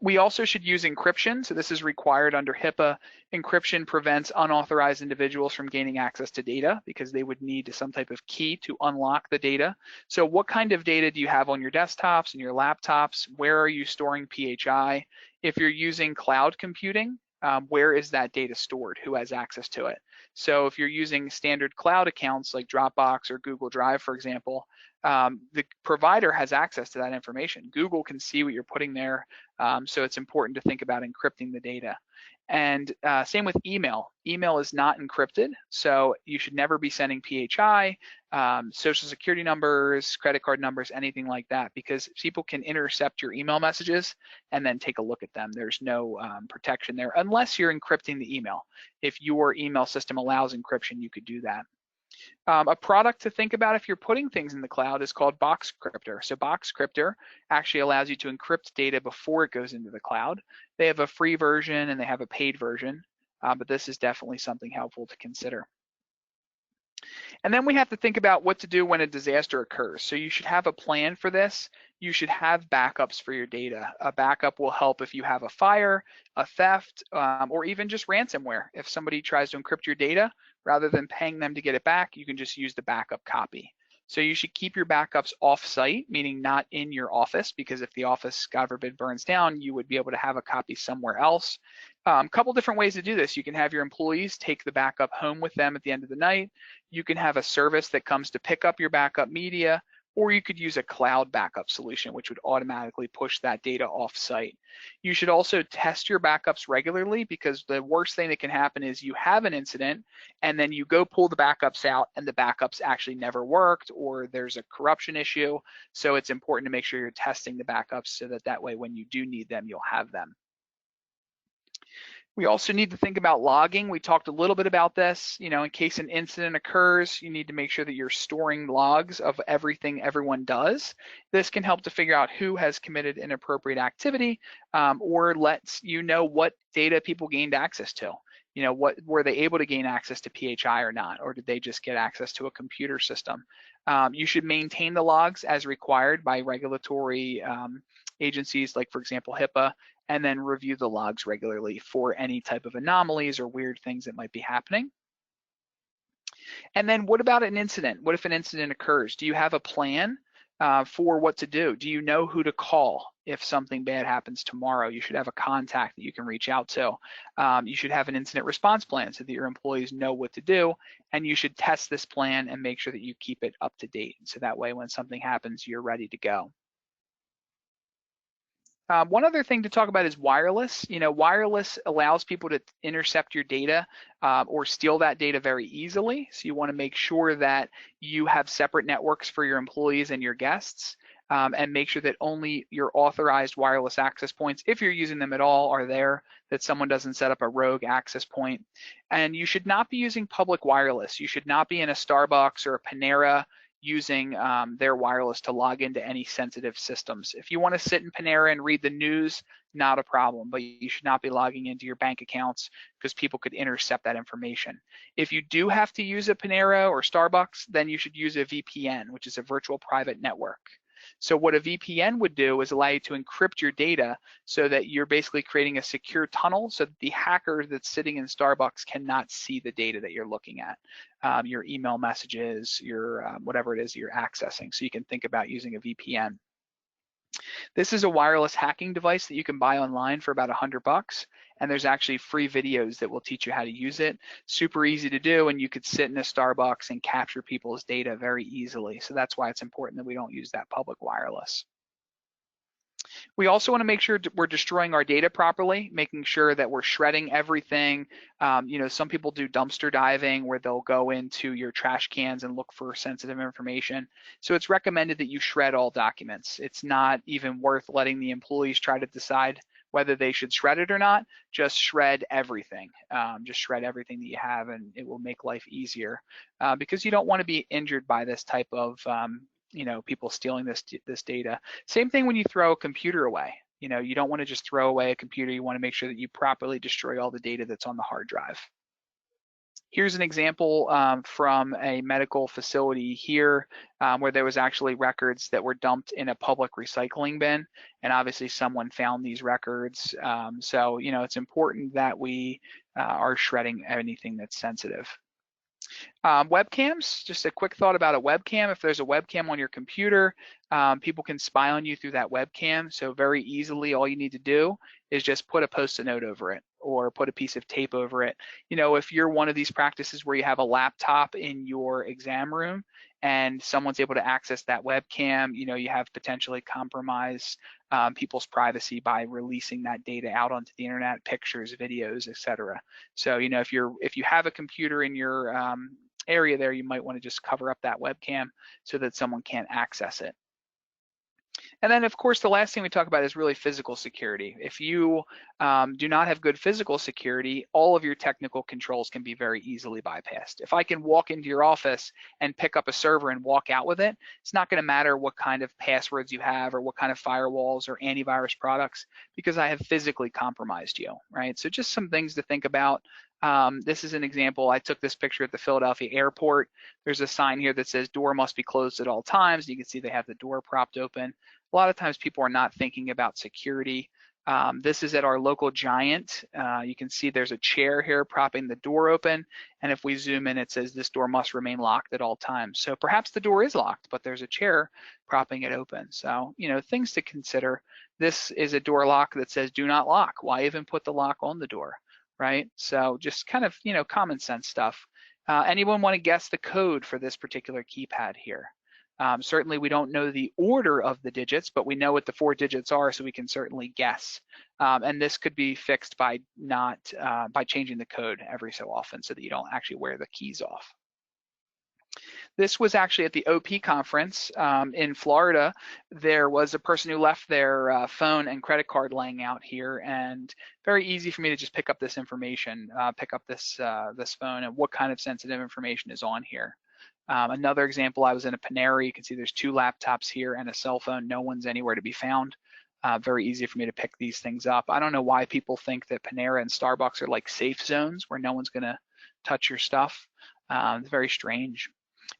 We also should use encryption. So this is required under HIPAA. Encryption prevents unauthorized individuals from gaining access to data because they would need some type of key to unlock the data. So what kind of data do you have on your desktops and your laptops? Where are you storing PHI? If you're using cloud computing, where is that data stored? Who has access to it? So if you're using standard cloud accounts like Dropbox or Google Drive, for example, the provider has access to that information. Google can see what you're putting there, so it's important to think about encrypting the data. And same with email. Email is not encrypted, so you should never be sending PHI, social security numbers, credit card numbers, anything like that, because people can intercept your email messages and then take a look at them. There's no protection there unless you're encrypting the email. If your email system allows encryption, you could do that. A product to think about if you're putting things in the cloud is called Boxcryptor. So Boxcryptor actually allows you to encrypt data before it goes into the cloud. They have a free version and they have a paid version, but this is definitely something helpful to consider. And then we have to think about what to do when a disaster occurs. So you should have a plan for this. You should have backups for your data. A backup will help if you have a fire, a theft, or even just ransomware. If somebody tries to encrypt your data, rather than paying them to get it back, you can just use the backup copy. So you should keep your backups off-site, meaning not in your office, because if the office, God forbid, burns down, you would be able to have a copy somewhere else. Couple different ways to do this. You can have your employees take the backup home with them at the end of the night. You can have a service that comes to pick up your backup media, or you could use a cloud backup solution, which would automatically push that data off-site. You should also test your backups regularly, because the worst thing that can happen is you have an incident and then you go pull the backups out and the backups actually never worked, or there's a corruption issue. So it's important to make sure you're testing the backups so that way when you do need them, you'll have them. We also need to think about logging. We talked a little bit about this. In case an incident occurs, you need to make sure that you're storing logs of everything everyone does. This can help to figure out who has committed inappropriate activity, or lets you know what data people gained access to. What were they able to gain access to PHI or not, or did they just get access to a computer system? You should maintain the logs as required by regulatory agencies, like for example HIPAA, and then review the logs regularly for any type of anomalies or weird things that might be happening. And then what about an incident? What if an incident occurs? Do you have a plan for what to do? Do you know who to call if something bad happens tomorrow? You should have a contact that you can reach out to. You should have an incident response plan so that your employees know what to do, and you should test this plan and make sure that you keep it up to date. So that way when something happens, you're ready to go. One other thing to talk about is wireless. Wireless allows people to intercept your data or steal that data very easily. So you want to make sure that you have separate networks for your employees and your guests, and make sure that only your authorized wireless access points, if you're using them at all, are there, that someone doesn't set up a rogue access point. And you should not be using public wireless. You should not be in a Starbucks or a Panera using their wireless to log into any sensitive systems. If you want to sit in Panera and read the news, not a problem, but you should not be logging into your bank accounts, because people could intercept that information. If you do have to use a Panera or Starbucks, then you should use a VPN, which is a virtual private network. So what a VPN would do is allow you to encrypt your data so that you're basically creating a secure tunnel so that the hacker that's sitting in Starbucks cannot see the data that you're looking at, your email messages, your whatever it is you're accessing. So you can think about using a VPN. This is a wireless hacking device that you can buy online for about $100, and there's actually free videos that will teach you how to use it. Super easy to do, and you could sit in a Starbucks and capture people's data very easily. So that's why it's important that we don't use that public wireless. We also want to make sure we're destroying our data properly, making sure that we're shredding everything. Some people do dumpster diving where they'll go into your trash cans and look for sensitive information. So it's recommended that you shred all documents. It's not even worth letting the employees try to decide whether they should shred it or not. Just shred everything. Just shred everything that you have, and it will make life easier, because you don't want to be injured by this type of people stealing this data. Same thing when you throw a computer away. You don't want to just throw away a computer. You want to make sure that you properly destroy all the data that's on the hard drive. Here's an example from a medical facility here where there was actually records that were dumped in a public recycling bin, and obviously someone found these records. So it's important that we are shredding anything that's sensitive. Webcams, just a quick thought about a webcam. If there's a webcam on your computer, people can spy on you through that webcam. So very easily, all you need to do is just put a Post-it note over it or put a piece of tape over it. If you're one of these practices where you have a laptop in your exam room and someone's able to access that webcam, you have potentially compromised people's privacy by releasing that data out onto the internet, pictures, videos, etc. So if you have a computer in your area there, you might want to just cover up that webcam so that someone can't access it. And then, of course, the last thing we talk about is really physical security. If you do not have good physical security, all of your technical controls can be very easily bypassed. If I can walk into your office and pick up a server and walk out with it, it's not going to matter what kind of passwords you have or what kind of firewalls or antivirus products, because I have physically compromised you, right? So just some things to think about. This is an example. I took this picture at the Philadelphia airport. There's a sign here that says door must be closed at all times. You can see they have the door propped open. A lot of times people are not thinking about security. This is at our local Giant. You can see there's a chair here propping the door open, and if we zoom in, it says this door must remain locked at all times. So perhaps the door is locked, but there's a chair propping it open. So, things to consider. This is a door lock that says do not lock. Why even put the lock on the door, right? So just kind of, common sense stuff. Anyone want to guess the code for this particular keypad here? Certainly we don't know the order of the digits, but we know what the 4 digits are, so we can certainly guess. And this could be fixed by by changing the code every so often so that you don't actually wear the keys off. This was actually at the OP conference in Florida. There was a person who left their phone and credit card laying out here, and very easy for me to just pick up this information, pick up this phone and what kind of sensitive information is on here. Another example, I was in a Panera. You can see there's 2 laptops here and a cell phone. No one's anywhere to be found. Very easy for me to pick these things up. I don't know why people think that Panera and Starbucks are like safe zones where no one's gonna touch your stuff. It's very strange.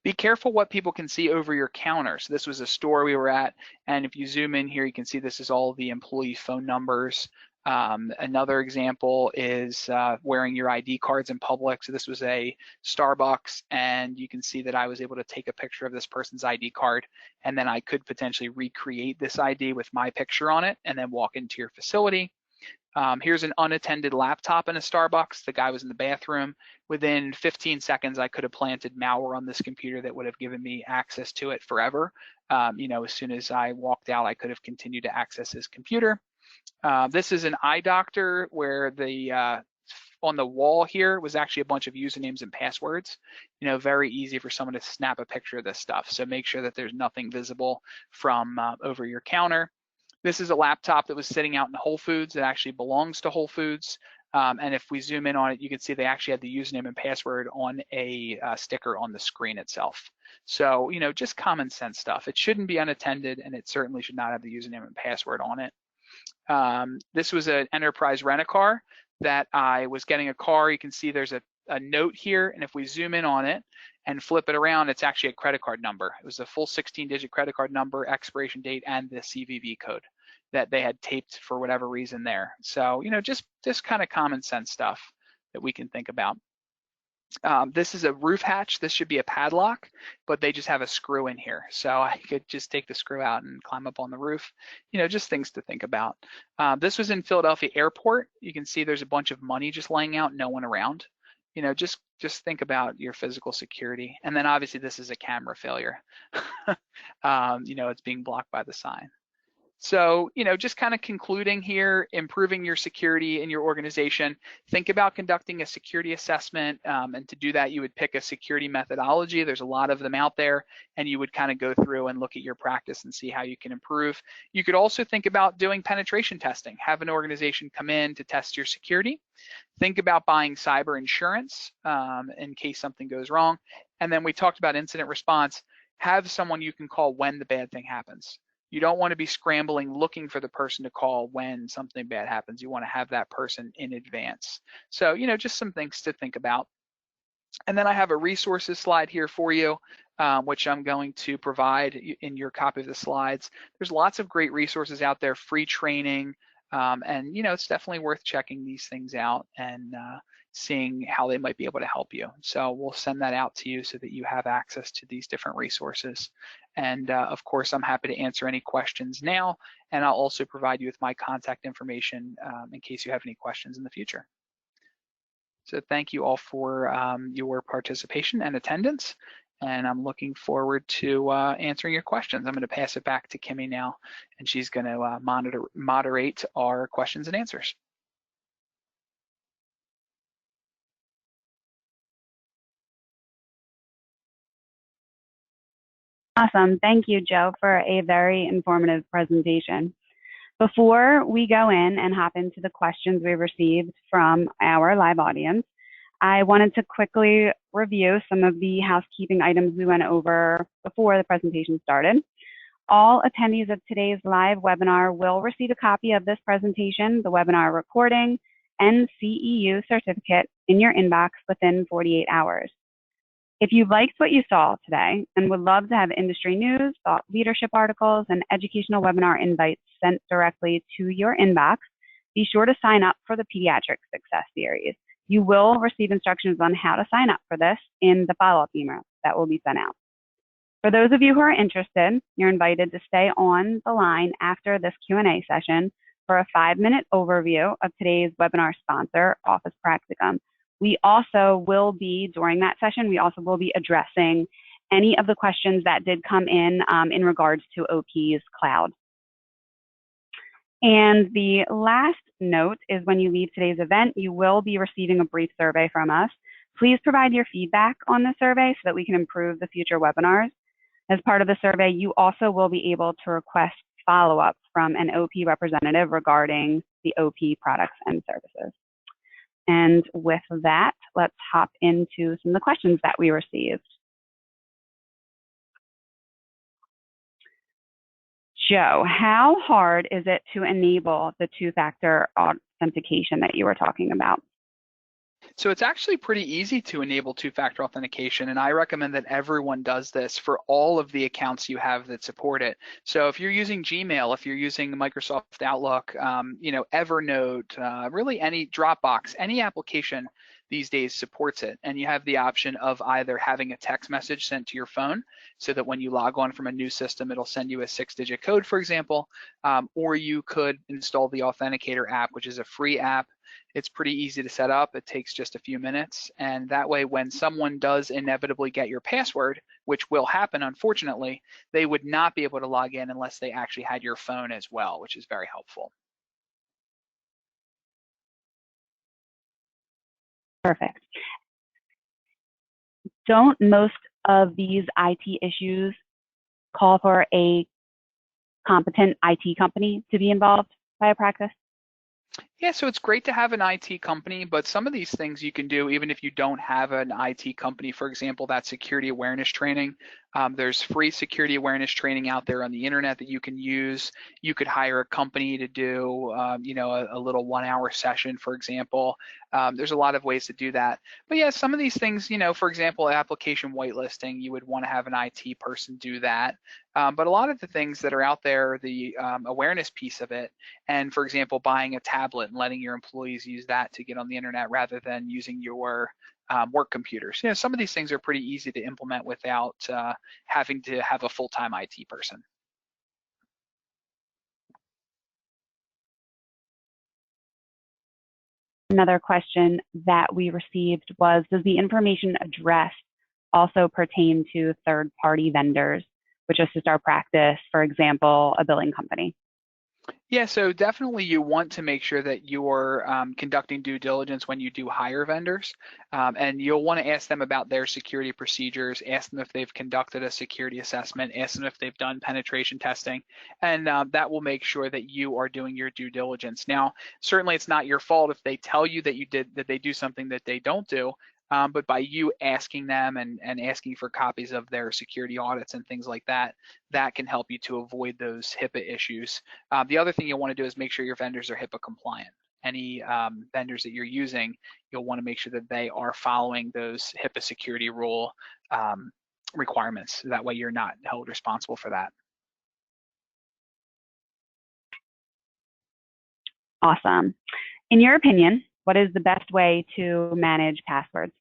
Be careful what people can see over your counter. So this was a store we were at, and if you zoom in here, you can see this is all the employee phone numbers. Another example is wearing your ID cards in public. So this was a Starbucks, and you can see that I was able to take a picture of this person's ID card, and then I could potentially recreate this ID with my picture on it and then walk into your facility. Here's an unattended laptop in a Starbucks. The guy was in the bathroom. Within 15 seconds, I could have planted malware on this computer that would have given me access to it forever. As soon as I walked out, I could have continued to access his computer. This is an eye doctor where the on the wall here was actually a bunch of usernames and passwords. Very easy for someone to snap a picture of this stuff. So make sure that there's nothing visible from over your counter. This is a laptop that was sitting out in Whole Foods. It actually belongs to Whole Foods. And if we zoom in on it, you can see they actually had the username and password on a sticker on the screen itself. So, just common sense stuff. It shouldn't be unattended, and it certainly should not have the username and password on it. This was an enterprise rent-a-car that I was getting a car. You can see there's a note here, and if we zoom in on it and flip it around, it's actually a credit card number. It was a full 16-digit credit card number, expiration date, and the CVV code that they had taped for whatever reason there. So, just kind of common sense stuff that we can think about. This is a roof hatch. This should be a padlock, but they just have a screw in here. So I could just take the screw out and climb up on the roof. Just things to think about. This was in Philadelphia Airport. You can see there's a bunch of money just laying out, no one around. Just think about your physical security. And then obviously this is a camera failure. It's being blocked by the sign. So, just kind of concluding here, improving your security in your organization. Think about conducting a security assessment, and to do that, you would pick a security methodology. There's a lot of them out there, and you would kind of go through and look at your practice and see how you can improve. You could also think about doing penetration testing. Have an organization come in to test your security. Think about buying cyber insurance in case something goes wrong. And then we talked about incident response. Have someone you can call when the bad thing happens. You don't want to be scrambling looking for the person to call when something bad happens. You want to have that person in advance. So, just some things to think about. And then I have a resources slide here for you, which I'm going to provide in your copy of the slides. There's lots of great resources out there, free training, and it's definitely worth checking these things out and seeing how they might be able to help you. So we'll send that out to you so that you have access to these different resources. And of course, I'm happy to answer any questions now, and I'll also provide you with my contact information in case you have any questions in the future. So thank you all for your participation and attendance, and I'm looking forward to answering your questions. I'm going to pass it back to Kimmy now, and she's going to moderate our questions and answers. Awesome. Thank you, Joe, for a very informative presentation. Before we go in and hop into the questions we received from our live audience, I wanted to quickly review some of the housekeeping items we went over before the presentation started. All attendees of today's live webinar will receive a copy of this presentation, the webinar recording, and CEU certificate in your inbox within 48 hours. If you liked what you saw today and would love to have industry news, thought leadership articles, and educational webinar invites sent directly to your inbox, be sure to sign up for the Pediatric Success Series. You will receive instructions on how to sign up for this in the follow-up email that will be sent out. For those of you who are interested, you're invited to stay on the line after this Q&A session for a 5-minute overview of today's webinar sponsor, Office Practicum. We also will be, during that session, we also will be addressing any of the questions that did come in regards to OP's cloud. And the last note is when you leave today's event, you will be receiving a brief survey from us. Please provide your feedback on the survey so that we can improve the future webinars. As part of the survey, you also will be able to request follow-up from an OP representative regarding the OP products and services. And with that, let's hop into some of the questions that we received. Joe, how hard is it to enable the two-factor authentication that you were talking about? So it's actually pretty easy to enable two-factor authentication, and I recommend that everyone does this for all of the accounts you have that support it. So if you're using Gmail, if you're using Microsoft Outlook, Evernote, really any Dropbox, any application these days supports it, and you have the option of either having a text message sent to your phone so that when you log on from a new system, it'll send you a 6-digit code, for example, or you could install the Authenticator app, which is a free app. It's pretty easy to set up. It takes just a few minutes, and that way when someone does inevitably get your password, which will happen unfortunately, they would not be able to log in unless they actually had your phone as well, which is very helpful. Perfect. Don't most of these IT issues call for a competent IT company to be involved by a practice? Yeah, so it's great to have an IT company, but some of these things you can do even if you don't have an IT company. For example, that security awareness training. There's free security awareness training out there on the internet that you can use. You could hire a company to do, a little 1-hour session, for example. There's a lot of ways to do that. But yeah, some of these things, for example, application whitelisting, you would want to have an IT person do that. But a lot of the things that are out there, the awareness piece of it, and for example, buying a tablet and letting your employees use that to get on the internet rather than using your work computers. Some of these things are pretty easy to implement without having to have a full-time IT person. Another question that we received was, does the information addressed also pertain to third-party vendors, which assist our practice, for example, a billing company? Yeah, so definitely you want to make sure that you're conducting due diligence when you do hire vendors, and you'll want to ask them about their security procedures, ask them if they've conducted a security assessment, ask them if they've done penetration testing, and that will make sure that you are doing your due diligence. Now, certainly it's not your fault if they tell you that they do something that they don't do, but by you asking them and asking for copies of their security audits and things like that, that can help you to avoid those HIPAA issues. The other thing you'll want to do is make sure your vendors are HIPAA compliant. Any vendors that you're using, you'll want to make sure that they are following those HIPAA security rule requirements. That way you're not held responsible for that. Awesome. In your opinion, what is the best way to manage passwords?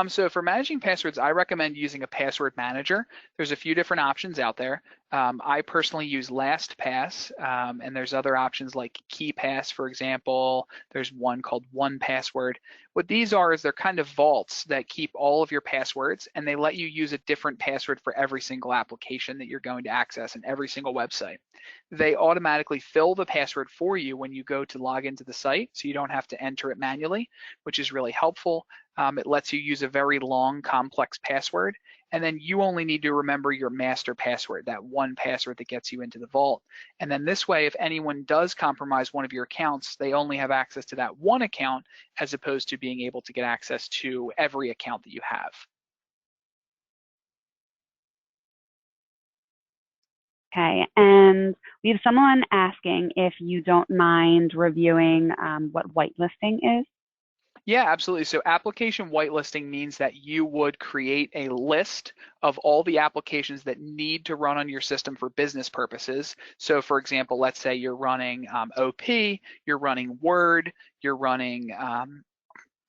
So for managing passwords, I recommend using a password manager. There's a few different options out there. I personally use LastPass, and there's other options like KeyPass, for example. There's one called 1Password. What these are is they're kind of vaults that keep all of your passwords, and they let you use a different password for every single application that you're going to access and every single website. They automatically fill the password for you when you go to log into the site, so you don't have to enter it manually, which is really helpful. It lets you use a very long, complex password, and then you only need to remember your master password, that one password that gets you into the vault. And then this way, if anyone does compromise one of your accounts, they only have access to that one account as opposed to being able to get access to every account that you have. Okay, and we have someone asking if you don't mind reviewing what whitelisting is. Yeah, absolutely. So application whitelisting means that you would create a list of all the applications that need to run on your system for business purposes. So for example, let's say you're running OP, you're running Word, you're running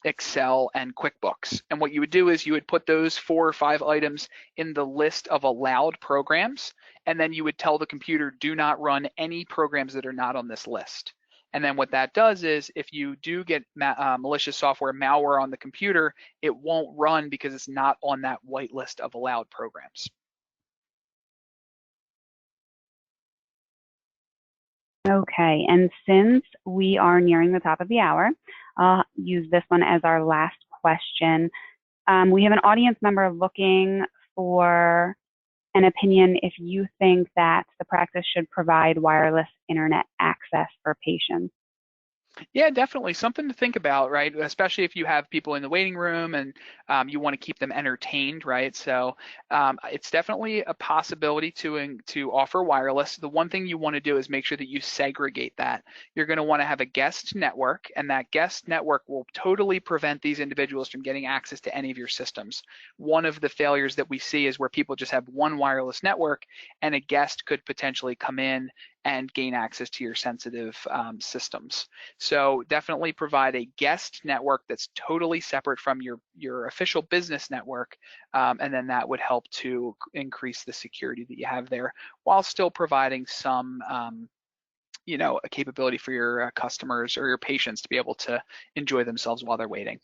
Excel and QuickBooks. And what you would do is you would put those 4 or 5 items in the list of allowed programs, and then you would tell the computer, do not run any programs that are not on this list. And then what that does is if you do get malicious software malware on the computer, it won't run because it's not on that whitelist of allowed programs. Okay, and since we are nearing the top of the hour, I'll use this one as our last question. We have an audience member looking for an opinion if you think that the practice should provide wireless internet access for patients. Yeah, definitely something to think about, right? Especially if you have people in the waiting room and you want to keep them entertained, right? So it's definitely a possibility to offer wireless. The one thing you want to do is make sure that you segregate that. You're going to want to have a guest network, and that guest network will totally prevent these individuals from getting access to any of your systems. One of the failures that we see is where people just have one wireless network and a guest could potentially come in and gain access to your sensitive systems. So definitely provide a guest network that's totally separate from your official business network, and then that would help to increase the security that you have there while still providing some a capability for your customers or your patients to be able to enjoy themselves while they're waiting.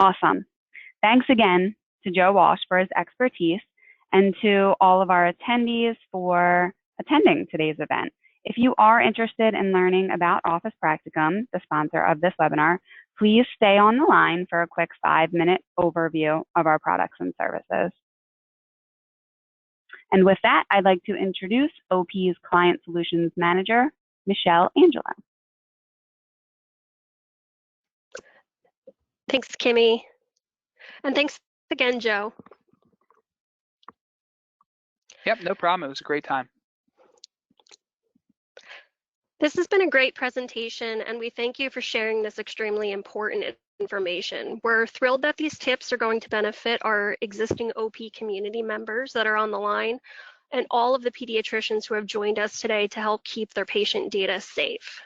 Awesome. Thanks again to Joe Walsh for his expertise and to all of our attendees for attending today's event. If you are interested in learning about Office Practicum, the sponsor of this webinar, please stay on the line for a quick 5-minute overview of our products and services. And with that, I'd like to introduce OP's Client Solutions Manager, Michelle Angelo. Thanks, Kimmy. And thanks again, Joe. Yep, no problem. It was a great time. This has been a great presentation, and we thank you for sharing this extremely important information. We're thrilled that these tips are going to benefit our existing OP community members that are on the line and all of the pediatricians who have joined us today to help keep their patient data safe.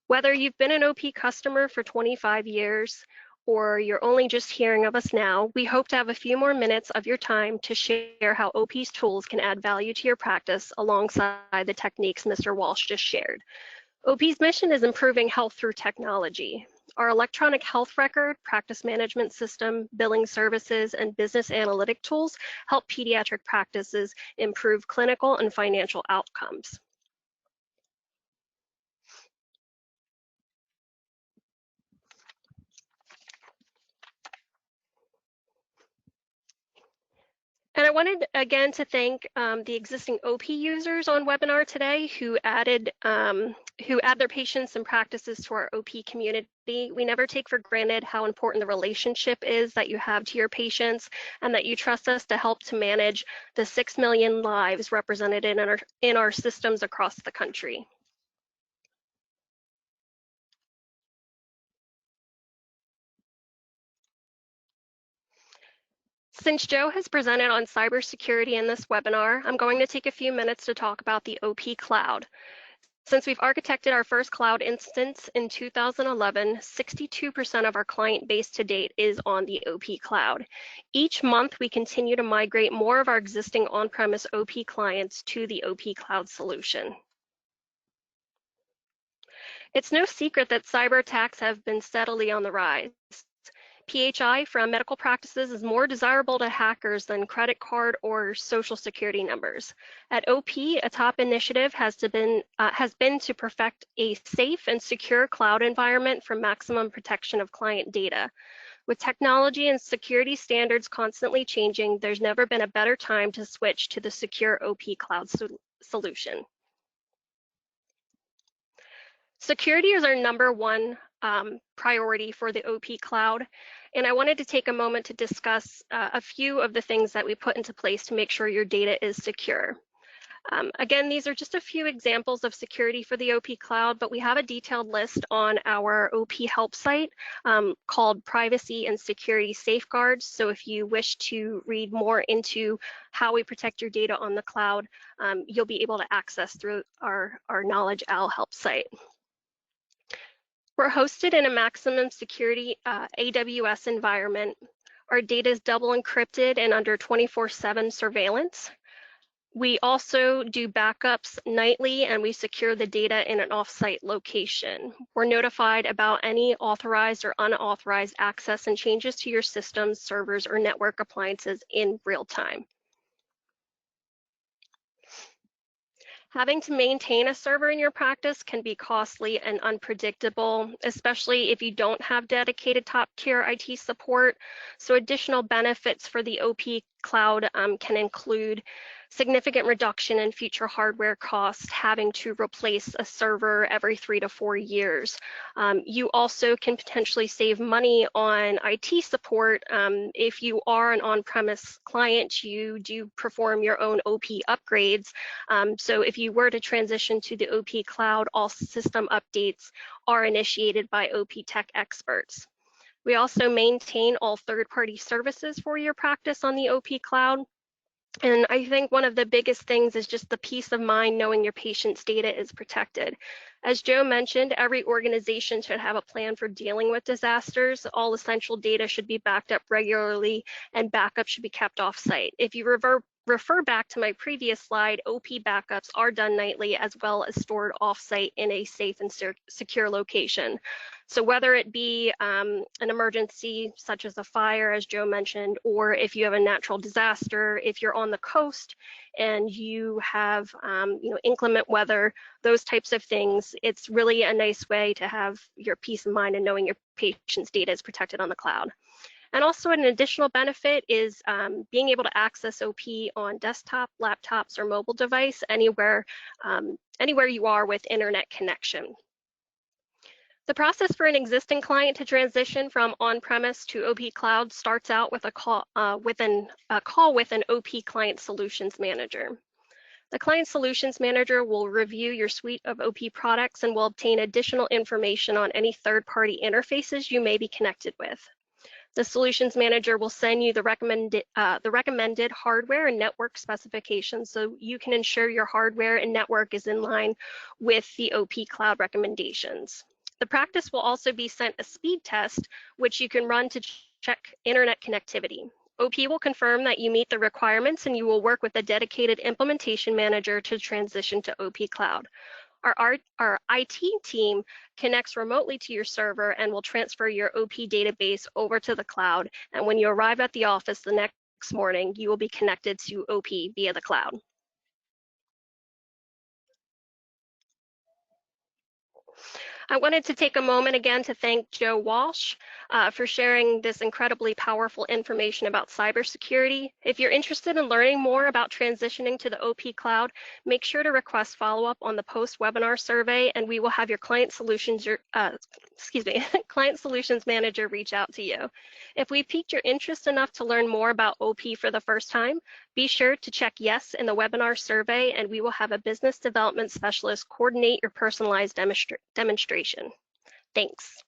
Whether you've been an OP customer for 25 years or you're only just hearing of us now, we hope to have a few more minutes of your time to share how OP's tools can add value to your practice alongside the techniques Mr. Walsh just shared. OP's mission is improving health through technology. Our electronic health record, practice management system, billing services, and business analytic tools help pediatric practices improve clinical and financial outcomes. And I wanted again to thank the existing OP users on webinar today who add their patients and practices to our OP community. We never take for granted how important the relationship is that you have to your patients and that you trust us to help to manage the 6 million lives represented in our systems across the country. Since Joe has presented on cybersecurity in this webinar, I'm going to take a few minutes to talk about the OP Cloud. Since we've architected our first cloud instance in 2011, 62% of our client base to date is on the OP Cloud. Each month, we continue to migrate more of our existing on-premise OP clients to the OP Cloud solution. It's no secret that cyber attacks have been steadily on the rise. PHI from medical practices is more desirable to hackers than credit card or social security numbers. At OP, a top initiative has been to perfect a safe and secure cloud environment for maximum protection of client data. With technology and security standards constantly changing, there's never been a better time to switch to the secure OP Cloud solution. Security is our #1 priority for the OP Cloud, and I wanted to take a moment to discuss a few of the things that we put into place to make sure your data is secure. Again, these are just a few examples of security for the OP Cloud, but we have a detailed list on our OP help site called Privacy and Security Safeguards. So if you wish to read more into how we protect your data on the cloud, you'll be able to access through our Knowledge Owl help site. We're hosted in a maximum security AWS environment. Our data is double encrypted and under 24/7 surveillance. We also do backups nightly, and we secure the data in an offsite location. We're notified about any authorized or unauthorized access and changes to your systems, servers, or network appliances in real time. Having to maintain a server in your practice can be costly and unpredictable, especially if you don't have dedicated top-tier IT support. So additional benefits for the OP Cloud can include significant reduction in future hardware costs, having to replace a server every 3 to 4 years. You also can potentially save money on IT support. If you are an on-premise client, you do perform your own OP upgrades. So if you were to transition to the OP Cloud, all system updates are initiated by OP tech experts. We also maintain all third-party services for your practice on the OP Cloud. And I think one of the biggest things is just the peace of mind knowing your patient's data is protected. As Joe mentioned, every organization should have a plan for dealing with disasters. All essential data should be backed up regularly, and backup should be kept off-site. If you refer back to my previous slide, OP backups are done nightly as well as stored off-site in a safe and secure location. So whether it be an emergency such as a fire, as Joe mentioned, or if you have a natural disaster, if you're on the coast and you have inclement weather, those types of things, it's really a nice way to have your peace of mind and knowing your patient's data is protected on the cloud. And also an additional benefit is being able to access OP on desktop, laptops, or mobile device anywhere you are with internet connection. The process for an existing client to transition from on-premise to OP Cloud starts out with a call with an OP Client Solutions Manager. The Client Solutions Manager will review your suite of OP products and will obtain additional information on any third-party interfaces you may be connected with. The Solutions Manager will send you the recommended hardware and network specifications so you can ensure your hardware and network is in line with the OP Cloud recommendations. The practice will also be sent a speed test, which you can run to check internet connectivity. OP will confirm that you meet the requirements, and you will work with a dedicated implementation manager to transition to OP Cloud. Our IT team connects remotely to your server and will transfer your OP database over to the cloud. And when you arrive at the office the next morning, you will be connected to OP via the cloud. I wanted to take a moment again to thank Joe Walsh for sharing this incredibly powerful information about cybersecurity. If you're interested in learning more about transitioning to the OP Cloud, make sure to request follow-up on the post-webinar survey, and we will have your Client Solutions Manager reach out to you. If we piqued your interest enough to learn more about OP for the first time, be sure to check yes in the webinar survey, and we will have a business development specialist coordinate your personalized demonstration. Thanks.